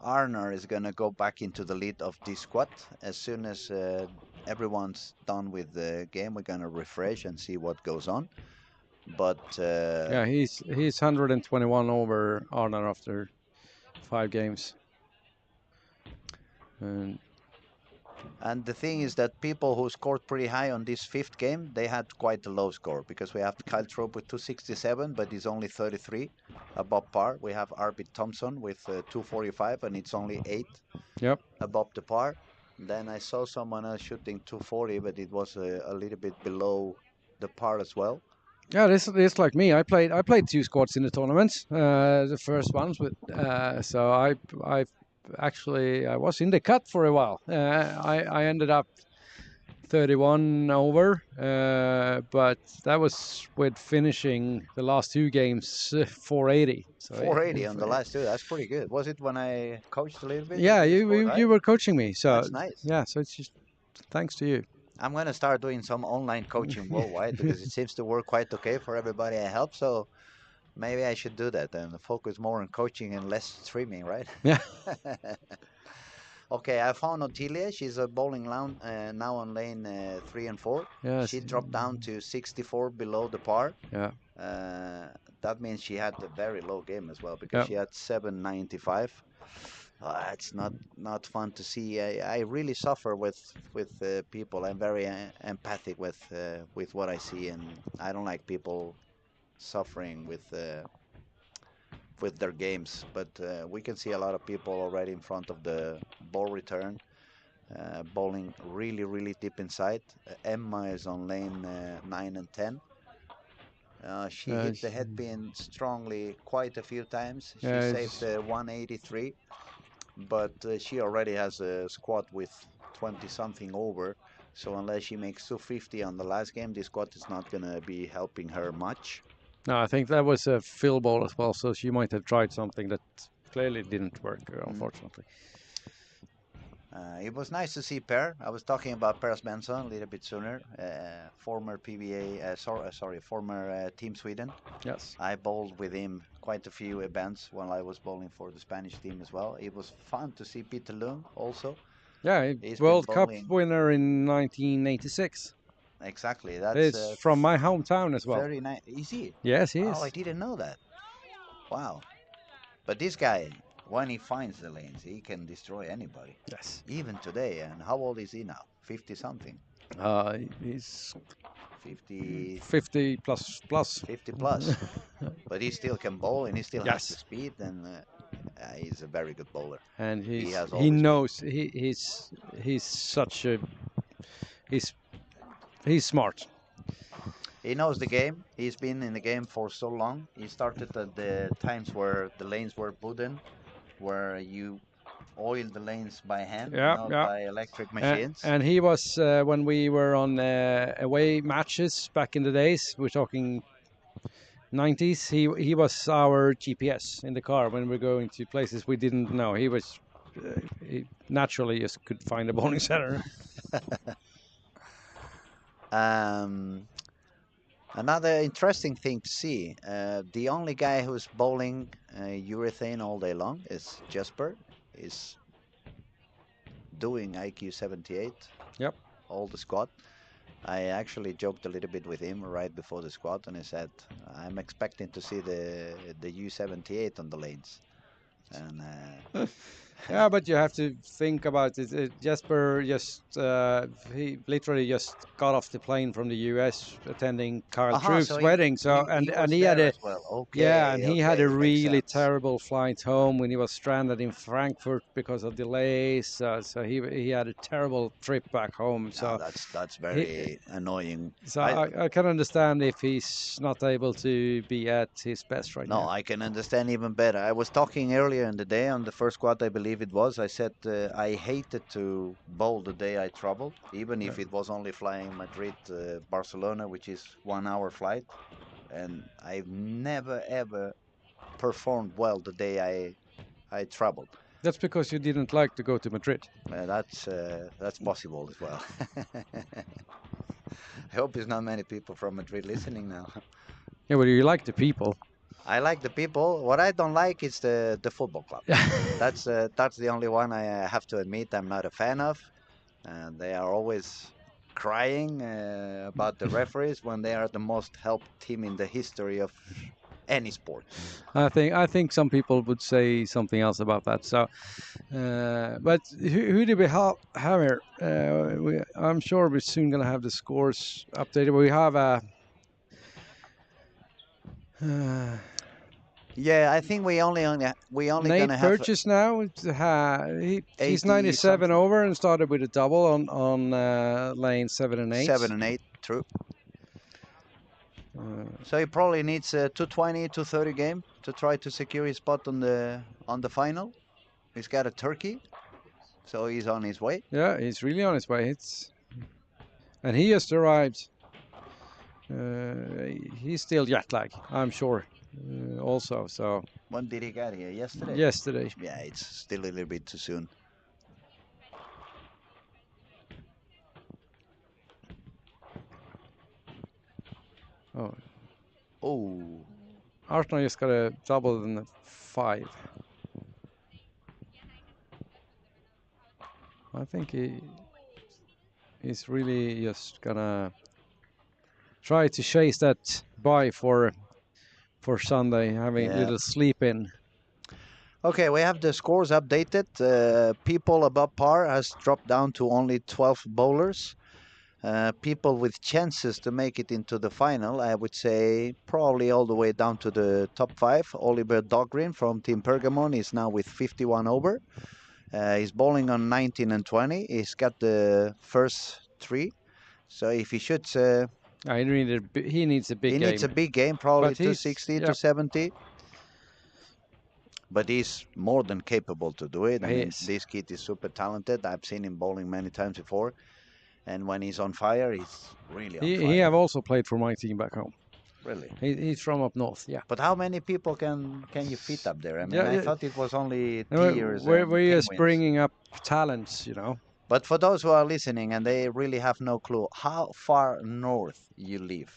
Arnar is going to go back into the lead of this squad. As soon as everyone's done with the game, we're going to refresh and see what goes on. But yeah, he's 121 over Arnar after 5 games. And And the thing is that people who scored pretty high on this fifth game, they had quite a low score because we have Kyle Trope with 267, but he's only 33 above par. We have Arvid Thompson with 245, and it's only 8 Yep. above the par. Then I saw someone else shooting 240, but it was a little bit below the par as well. Yeah, this like me. I played two squads in the tournament. The first ones with so I actually I was in the cut for a while. I ended up 31 over, but that was with finishing the last two games 480. So 480 on the last two. That's pretty good. Was it when I coached a little bit yeah, that you you scored you, high? you were coaching me, so That's nice. yeah, so it's just thanks to you. I'm gonna start doing some online coaching worldwide because it seems to work quite okay for everybody I help. So maybe I should do that and focus more on coaching and less streaming, right? Yeah. Okay, I found Otilia. She's a bowling now on lane 3 and 4. Yes. She dropped down to 64 below the par. Yeah. Uh, that means she had a very low game as well because Yeah. she had 795. It's not fun to see. I really suffer with people. I'm very empathic with what I see, and I don't like people suffering with their games. But we can see a lot of people already in front of the ball return, bowling really deep inside. Emma is on lane 9 and 10. She hit the head pin strongly quite a few times. She Yeah, saved 183, but she already has a squad with 20 something over. So unless she makes 250 on the last game, this squad is not going to be helping her much. no, I think that was a fill ball as well. So she might have tried something that clearly didn't work, unfortunately. It was nice to see Per. I was talking about Per Svensson a little bit sooner. Former PBA, former Team Sweden. Yes. I bowled with him quite a few events while I was bowling for the Spanish team as well. It was fun to see Peter Lund also. Yeah, He's World been Cup bowling. winner in 1986. Exactly. That's It's from my hometown as well. very nice. Is he? Yes, he is. Oh, I didn't know that. Wow. But this guy, when he finds the lanes, he can destroy anybody. Yes. Even today. And how old is he now? 50 something. He's 50, 50 plus. 50 plus. But he still can bowl and he still has the Yes. speed, and he's a very good bowler. And has all he respect. knows he's such a he's smart. He knows the game. He's been in the game for so long. He started at the times where the lanes were wooden, where you oil the lanes by hand, Yeah, not yeah. by electric machines. And he was when we were on away matches back in the days. We're talking 90s. He was our GPS in the car when we're going to places we didn't know. He was he naturally just could find a bowling center. Another interesting thing to see, the only guy who's bowling urethane all day long is Jesper. Is doing IQ 78. Yep. All the squad. I actually joked a little bit with him right before the squad, and I said, I'm expecting to see the U78 on the lanes. And Yeah, but you have to think about it. Jesper just he literally just got off the plane from the U.S. attending Carl Troop's so wedding. So he was and he had there a as well. Okay, yeah, and he had a okay, makes really sense. terrible flight home when he was stranded in Frankfurt because of delays. So he had a terrible trip back home. So That's very annoying. so I can understand if he's not able to be at his best right No, now. I can understand even better. I was talking earlier in the day on the first squad, I believe it was. I said I hated to bowl the day I traveled, even if it was only flying Madrid, Barcelona, which is 1 hour flight. And I've never ever performed well the day I traveled. That's because you didn't like to go to Madrid. That's possible as well. I hope there's not many people from Madrid listening now. Yeah, well, you like the people. I like the people. What I don't like is the football club. That's the only one I have to admit I'm not a fan of. They are always crying about the referees when they are the most helped team in the history of any sport. I think some people would say something else about that. So, but who do we have here? I'm sure we're soon gonna have the scores updated. We have a. Yeah, I think we only Nate gonna have Purchase now. He's 80 97 something, over and started with a double on lane 7 and 8. 7 and 8. True. Uh, So he probably needs a 220, 230 game to try to secure his spot on the final. He's got a turkey, so he's on his way. yeah, he's really on his way. And he just arrived. He's still jet lag, I'm sure. Also, so When did he get here? Yesterday? yesterday. Yeah, it's still a little bit too soon. Oh, Oh, Arsenal just got a double than a 5. I think he's really just gonna try to chase that by for Sunday, having a yeah. little sleep in. Okay, we have the scores updated. People above par has dropped down to only 12 bowlers. People with chances to make it into the final, I would say probably all the way down to the top 5. Oliver Dahlgren from Team Pergamon is now with 51 over. He's bowling on 19 and 20. He's got the first 3. So if he shoots, He needs a big he game. needs a big game, probably But he's- 260 yeah. to 70. But he's more than capable to do it. I He mean, is. this kid is super talented. I've seen him bowling many times before. And when he's on fire, he's really on fire. He have also played for my team back home. Really. He's from up north. Yeah. But how many people can you fit up there? I mean, Yeah, I yeah. thought it was only No, tiers we're and just penguins. bringing up talents, you know. But for those who are listening and they really have no clue, how far north you live?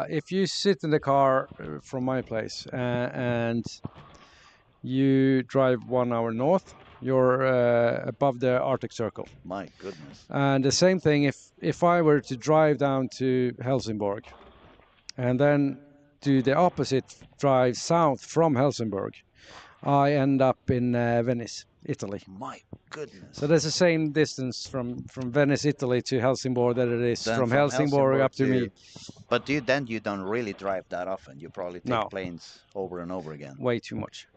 If you sit in the car from my place and you drive 1 hour north, you're above the Arctic Circle. My goodness. And the same thing if I were to drive down to Helsingborg and then do the opposite drive south from Helsingborg, I end up in Venice, Italy. My goodness. So that's the same distance from Venice, Italy to Helsingborg that it is Then from Helsingborg up to me. But you don't really drive that often. You probably take No. planes over and over again. Way too much.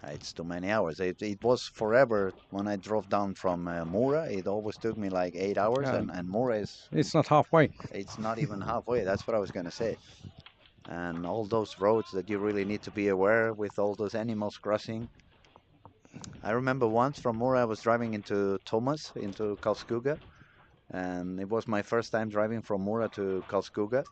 It's too many hours. It was forever when I drove down from Mora. It always took me like 8 hours, Yeah. and Mora is It's not halfway. it's not even halfway. That's what I was gonna say. And all those roads that you really need to be aware with all those animals crossing. I remember once from Mora I was driving into Thomas, into Karlskoga, and it was my first time driving from Mora to Karlskoga.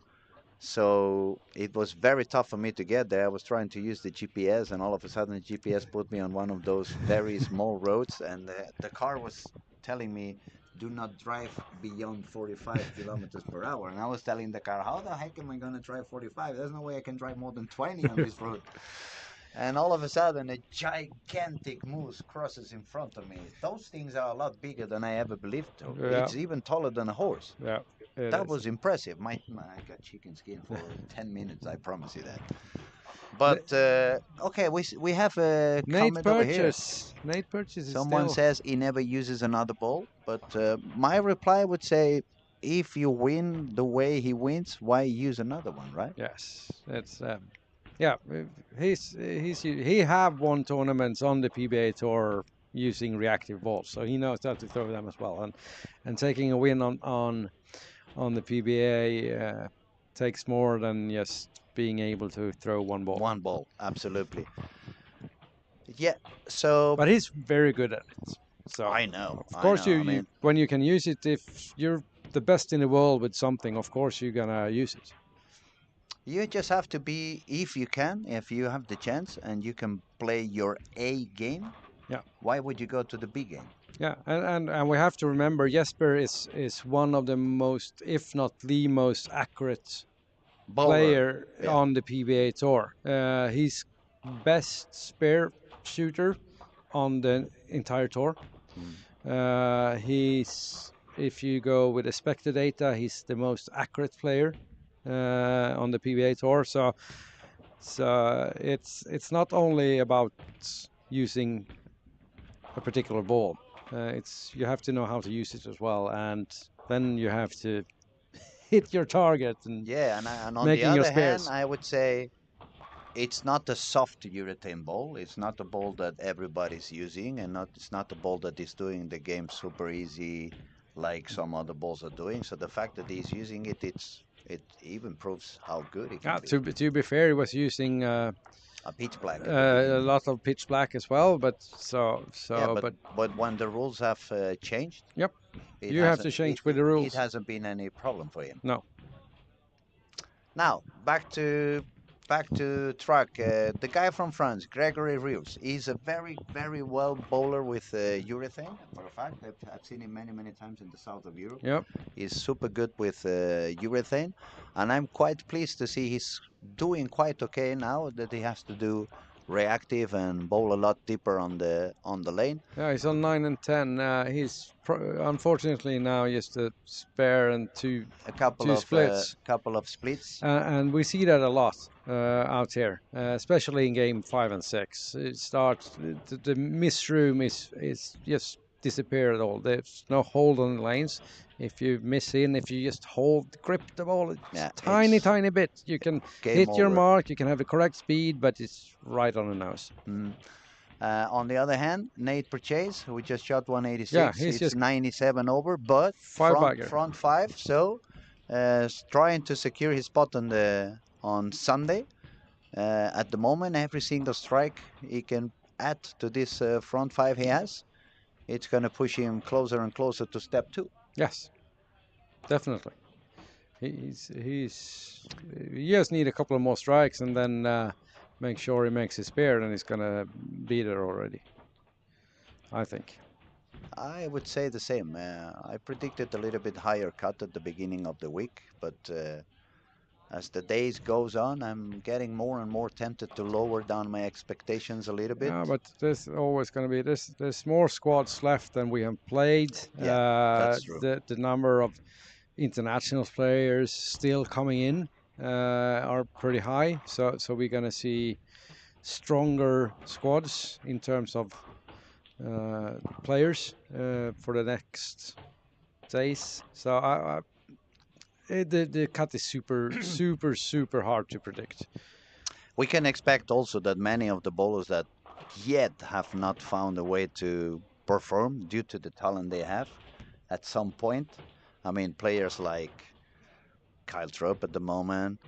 So it was very tough for me to get there. I was trying to use the GPS, and all of a sudden the GPS put me on one of those very small roads, and the car was telling me, "Do not drive beyond 45 kilometers per hour." And I was telling the car, "How the heck am I going to drive 45? There's no way I can drive more than 20 on this road." And all of a sudden, a gigantic moose crosses in front of me. Those things are a lot bigger than I ever believed. Yeah. It's even taller than a horse. Yeah. That was impressive. I got chicken skin for 10 minutes, I promise you that. But, okay, we have a Nate comment over here. Purchase. Nate Purchase is Someone still... says he never uses another ball. But my reply would say, if you win the way he wins, why use another one, right? Yes, it's yeah. He have won tournaments on the PBA tour using reactive balls, so he knows how to throw them as well. And taking a win on the PBA takes more than just being able to throw one ball. One ball, absolutely. Yeah. So. But he's very good at it. So I know. Of course, I mean, when you can use it, if you're the best in the world with something, of course you're gonna use it. you just have to be, if you have the chance and you can play your A game. Yeah. Why would you go to the B game? Yeah, and we have to remember Jesper is one of the most, if not the most accurate player on the PBA tour. He's best spear shooter on the entire tour. He's, if you go with the Spectre data, he's the most accurate player on the PBA tour. So So it's not only about using a particular ball. It's you have to know how to use it as well, and then you have to hit your target and Yeah, and on the making your other hand, spares. I would say it's not a soft urethane ball. It's not a ball that everybody's using, and it's not a ball that is doing the game super easy like some other balls are doing. So the fact that he's using it, it even proves how good it can be. To be fair, he was using A pitch black at the beginning. a lot of pitch black as well, but Yeah, but but when the rules have changed, yep, it you have hasn't to change with the it rules. hasn't been any problem for him. No, Now back to track. The guy from France, Gregory Rios, he's a very well bowler with urethane. For a fact, I've seen him many times in the south of Europe. yep. He's super good with urethane, and I'm quite pleased to see he's doing quite okay now that he has to do reactive and bowl a lot deeper on the lane. Yeah, he's on 9 and 10. He's unfortunately now just a spare and A two splits. couple of splits. And we see that a lot out here, especially in game 5 and 6. It starts the miss room is just disappeared all. There's no hold on the lanes. If you miss in, if you just grip the ball, it's Yeah, tiny bit. You can game hit your over. mark. You can have the correct speed, but it's right on the nose. Mm. On the other hand, Nate Purchase, who just shot 186, Yeah, he's it's just 97 over, but five bagger. front five. So trying to secure his spot on Sunday. At the moment, every single strike he can add to this front five he has, it's going to push him closer and closer to step 2. Yes, definitely. He just need a couple of more strikes and then make sure he makes his spare, and he's gonna be there already. I think. I would say the same. I predicted a little bit higher cut at the beginning of the week, but as the days goes on, I'm getting more and more tempted to lower down my expectations a little bit. Yeah, but there's always going to be there's more squads left than we have played. Yeah, that's true. The number of international players still coming in are pretty high. So we're going to see stronger squads in terms of players for the next days. So the cut is super hard to predict. We can expect also that many of the bowlers that yet have not found a way to perform due to the talent they have at some point. I mean, players like Kyle Trupp at the moment.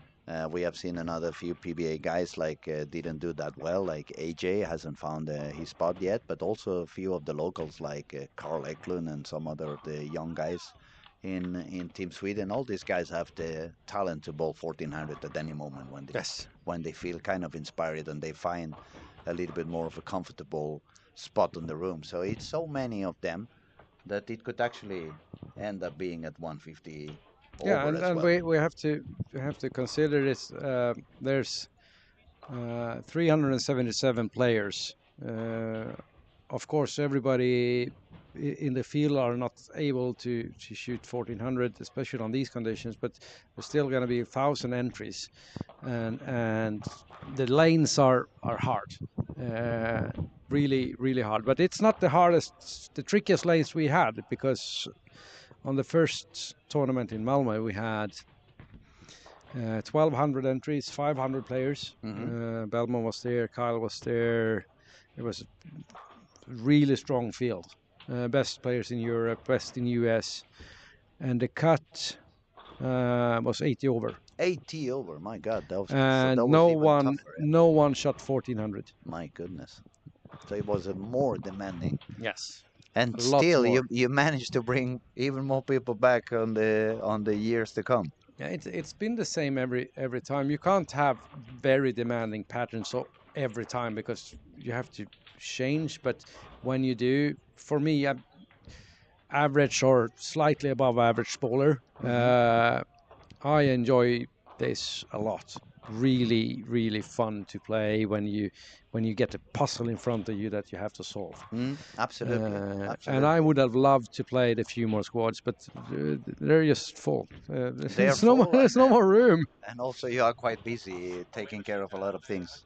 We have seen another few PBA guys like didn't do that well, like AJ hasn't found his spot yet, but also a few of the locals like Carl Eklund and some other of the young guys in Team Sweden. All these guys have the talent to bowl 1400 at any moment when they feel kind of inspired and they find a little bit more of a comfortable spot in the room. So it's so many of them that it could actually end up being at 150 Yeah, over and, as and well. we have to consider this. There's 377 players. Of course, everybody in the field are not able to shoot 1400, especially on these conditions. But there's still going to be 1,000 entries, and the lanes are hard, really hard. But it's not the trickiest lanes we had, because on the first tournament in Malmö we had 1,200 entries, 500 players. Belmont was there, Kyle was there. It was a really strong field. Best players in Europe, best in US, and the cut was 80 over. 80 over, my God, that was, And that was no even one, tougher. no one shot 1400. My goodness. So it was a more demanding. Yes. And Lots still, more. you managed to bring even more people back on the years to come. Yeah, it's been the same every time. You can't have very demanding patterns so every time, because you have to change. But when you do, for me, I'm average or slightly above average bowler. I enjoy this a lot. really, really fun to play when you get a puzzle in front of you that you have to solve. Absolutely, And I absolutely. would have loved to play a few more squads, but they're just full. They're There's no more, full, there's no more room. and also you are quite busy taking care of a lot of things.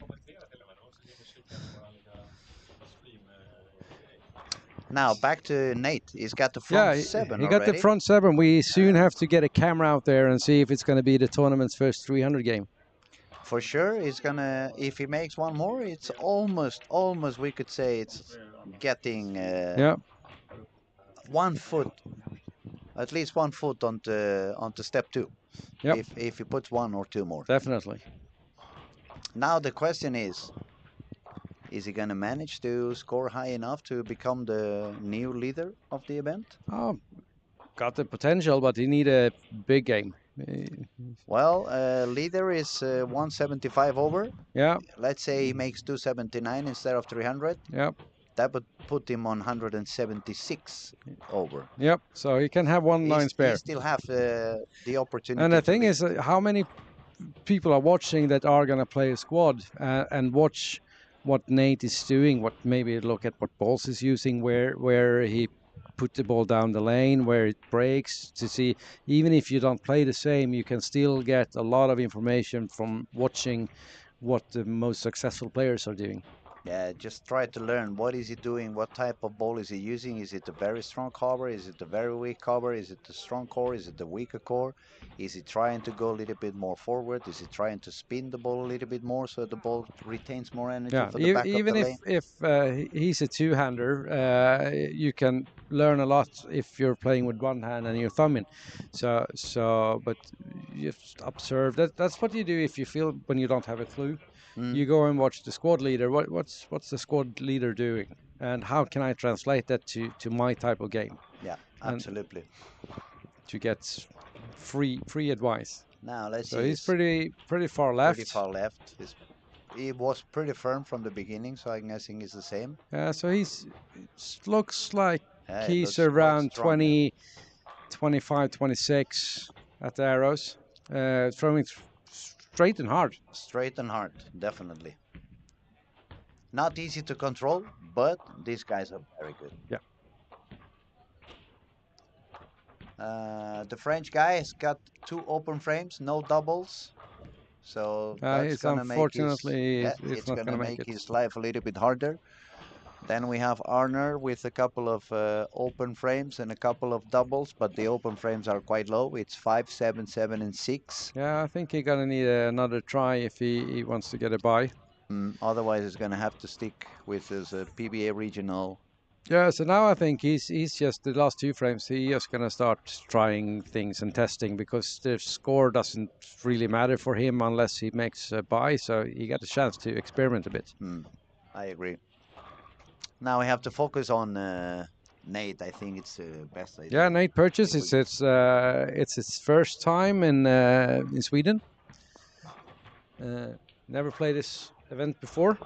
Now back to Nate. He's got the front Yeah, seven he got the already. front seven. We soon have to get a camera out there and see if it's going to be the tournament's first 300 game. For sure, he's gonna. If he makes one more, it's almost. We could say it's getting Yeah, 1 foot, at least 1 foot onto step two. yep, If he puts one or two more. definitely. Now the question is he gonna manage to score high enough to become the new leader of the event? Oh, got the potential, but he need a big game. Well, leader is 175 over. Yeah, Let's say he makes 279 instead of 300. yep, That would put him on 176 over. yep. So he can have one line He spare. still have the opportunity. And the to thing be- is, how many people are watching that are gonna play a squad and watch what Nate is doing? What maybe look at what balls he's using, where he put the ball down the lane, where it breaks, to see. Even if you don't play the same, you can still get a lot of information from watching what the most successful players are doing. Yeah, just try to learn what is he doing, what type of ball is he using. Is it a very strong cover? Is it a very weak cover? Is it the strong core? Is it the weaker core? Is he trying to go a little bit more forward? Is he trying to spin the ball a little bit more so the ball retains more energy Yeah, for the back of even the if lane? he's a two-hander, you can learn a lot if you're playing with one hand and your thumb in. But you just observe. That's what you do if you feel when you don't have a clue. You go and watch the squad leader. What's the squad leader doing, and how can I translate that to my type of game Yeah, and absolutely. to get free advice. Now let's So see. he's pretty far Pretty left. far left. He was pretty firm from the beginning, so I'm guessing it's the same. So looks like Yeah, it he's looks quite around strong. 20, 25, 26 at the arrows, throwing straight and hard. Straight and hard, definitely. Not easy to control, but these guys are very good. Yeah. The French guy has got 2 open frames, no doubles. So that's It's gonna make his unfortunately yeah, it's it's not gonna gonna make make it. his life a little bit harder. Then we have Arner with a couple of open frames and a couple of doubles, but the open frames are quite low. It's 5, 7, 7, and 6. Yeah, I think he's gonna need another try if he wants to get a buy. Otherwise, he's gonna have to stick with his PBA regional. Yeah, so now I think he's just the last 2 frames. He's just gonna start trying things and testing because the score doesn't really matter for him unless he makes a buy. So he got a chance to experiment a bit. I agree. Now we have to focus on Nate. I think it's the best idea. Yeah, Nate purchase. It's his first time in Sweden. Never played this event before.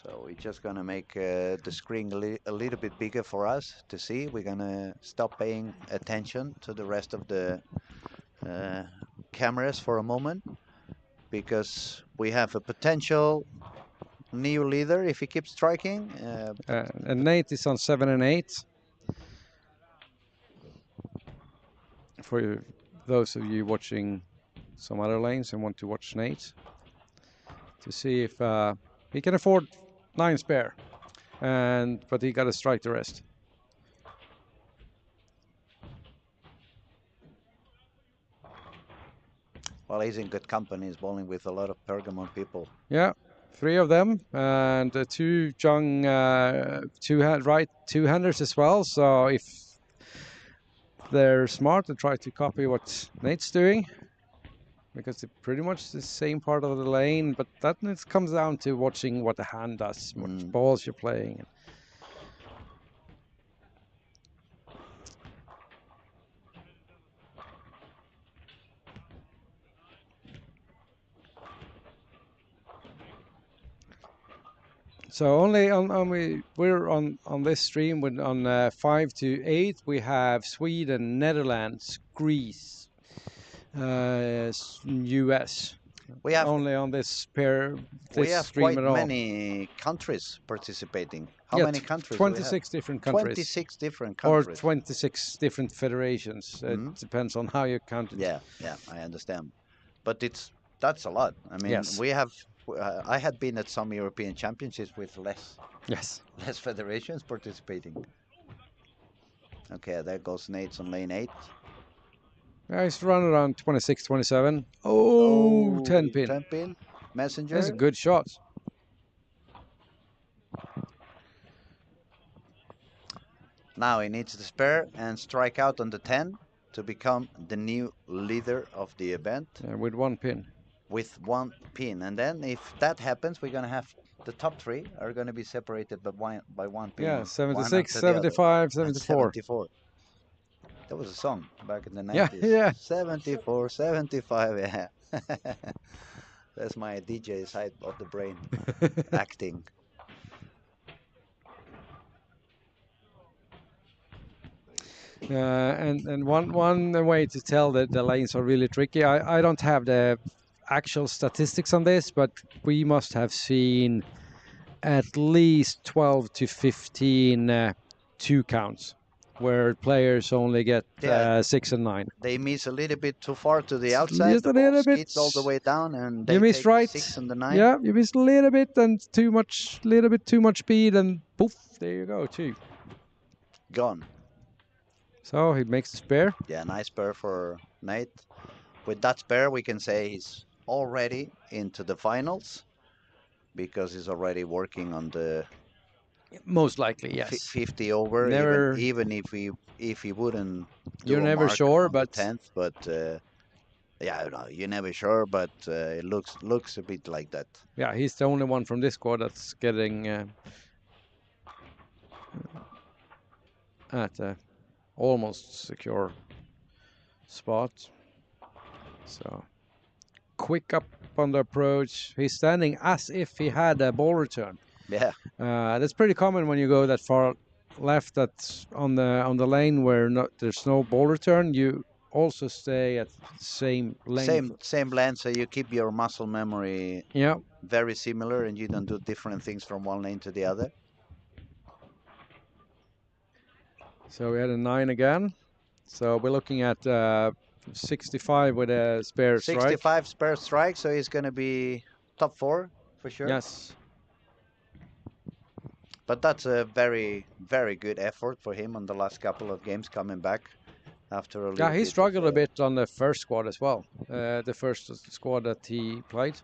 So we're just gonna make the screen a little bit bigger for us to see. We're gonna stop paying attention to the rest of the cameras for a moment because we have a potential new leader if he keeps striking. And Nate is on 7 and 8. For those of you watching some other lanes and want to watch Nate, to see if he can afford 9 spare, but he got to strike the rest. Well, he's in good company. He's bowling with a lot of Pergamon people. Yeah, 3 of them, and 2 young two-handers as well. So if they're smart, they try to copy what Nate's doing, because it's pretty much the same part of the lane. But that it comes down to watching what the hand does, what balls you're playing. So only we're on this stream with on 5 to 8 we have Sweden, Netherlands, Greece, US. We have only on this pair, we this have stream quite at all. many countries participating. How Yeah, many countries do we have? 26 different countries 26 different or countries. 26 different federations. It Mhm. depends on how you count it. Yeah, yeah, I understand. But that's a lot. I mean, Yes. we have. I had been at some European championships with less Yes. less federations participating. Okay, there goes Nate's on lane 8. He's run around 26, 27. Oh, Oh, 10 pin. 10 pin. That's a Messenger. good shot. Now he needs to spare and strike out on the 10 to become the new leader of the event With 1 pin. with 1 pin. And then if that happens, we're going to have the top 3 are going to be separated by 1 pin. Yeah, One 76, after the other. 75, That's 74. 74. That was a song back in the Yeah, 90s. yeah. 74, 75, yeah. That's my DJ side of the brain acting. And one way to tell that the lanes are really tricky. I don't have the actual statistics on this, but we must have seen at least 12 to 15 two counts where players only get Yeah. 6 and 9. They miss a little bit too far to the outside. Just The a ball little bit. skids all the way down, and You they missed take the right. 6 and the 9. Yeah, you missed a little bit and little bit too much speed, and poof, there you go, 2. Gone. So he makes the spare. Yeah, nice spare for Nate. With that spare, we can say he's already into the finals because he's already working on the Most likely, yes. 50 over. Never. Even if he wouldn't do You're a never mark sure, on but the 10th, but yeah, no, you're never sure, but it looks a bit like that. yeah, he's the only one from this squad that's getting at a almost secure spot. So quick up on the approach. He's standing as if he had a ball return. Yeah, That's pretty common when you go that far left. That's on the lane where there's no ball return. You also stay at the same length. same length, so you keep your muscle memory Yeah. very similar, and you don't do different things from one lane to the other. So we had a 9 again. So we're looking at 65 with a spare strike. 65 spare strike, so he's going to be top 4 for sure. Yes. But that's a very, very good effort for him on the last couple of games coming back after a little Yeah, he bit struggled of, a bit on the first squad as well. The first squad that he played.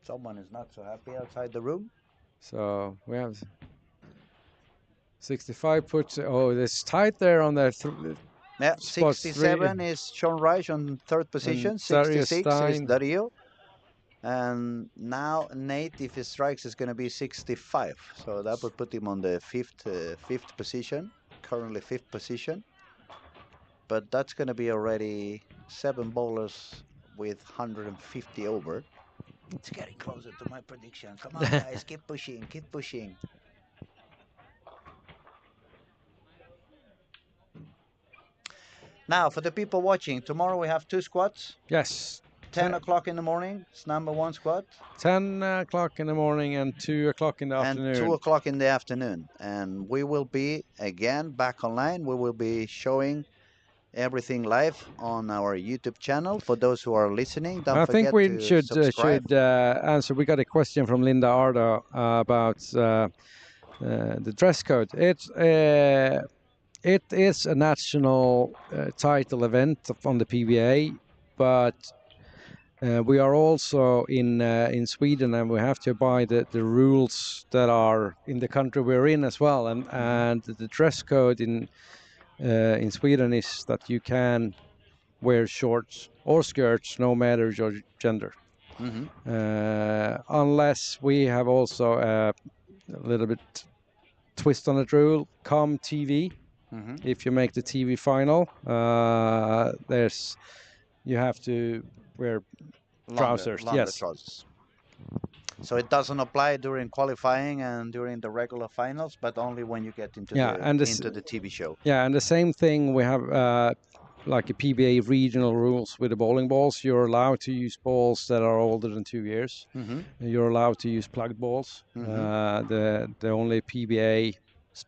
Someone is not so happy outside the room. So we have 65 puts. Oh, it's tight there on the. Yeah, Spot 67 3. is Sean Reich on 3rd position. And Dario 66 is Stein. Dario. And now Nate, if he strikes, is going to be 65. So that would put him on the fifth position, currently 5th position. But that's going to be already 7 bowlers with 150 over. It's getting closer to my prediction. Come on, guys, keep pushing, keep pushing. Now, for the people watching, tomorrow we have 2 squads. Yes. 10 o'clock in the morning, it's number 1 squad. 10 o'clock in the morning and 2 o'clock in the afternoon. And 2 o'clock in the afternoon. And we will be, again, back online. We will be showing everything live on our YouTube channel. For those who are listening, don't forget to I think we should answer. We got a question from Linda Arda about the dress code. It is a national title event on the PBA, but we are also in Sweden, and we have to abide the rules that are in the country we're in as well. And the dress code in Sweden is that you can wear shorts or skirts, no matter your gender, unless we have also a little bit twist on the rule. Come TV. If you make the TV final, you have to wear trousers. Longer Yes. trousers. So it doesn't apply during qualifying and during the regular finals, but only when you get into the TV show. Yeah, and the same thing we have like a PBA regional rules with the bowling balls. You're allowed to use balls that are older than 2 years. Mm-hmm. You're allowed to use plugged balls. The only PBA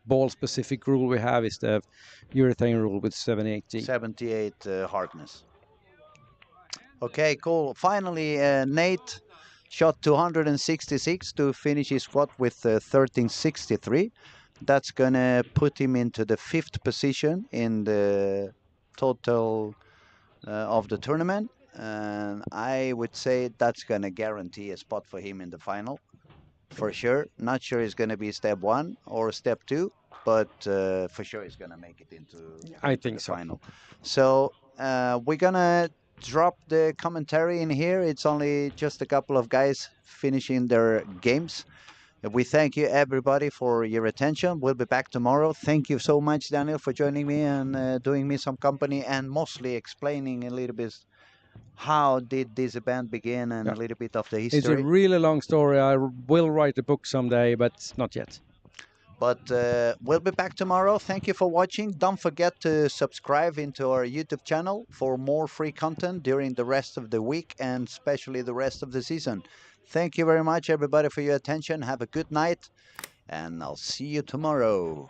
ball specific rule we have is the urethane rule with 78G. 78 hardness. Okay, cool. Finally, Nate shot 266 to finish his squat with 1363. That's gonna put him into the 5th position in the total of the tournament, and I would say that's gonna guarantee a spot for him in the final for sure. Not sure it's gonna be step 1 or step 2, but for sure he's gonna make it I into think the so. final. So we're gonna drop the commentary in here. It's only just a couple of guys finishing their games. We thank you everybody for your attention. We'll be back tomorrow. Thank you so much, Daniel, for joining me and doing me some company and mostly explaining a little bit how did this event begin and Yeah. a little bit of the It's a history. really long story. I will write a book someday, but not yet. But we'll be back tomorrow. Thank you for watching. Don't forget to subscribe into our YouTube channel for more free content during the rest of the week and especially the rest of the season. Thank you very much, everybody, for your attention. Have a good night, and I'll see you tomorrow.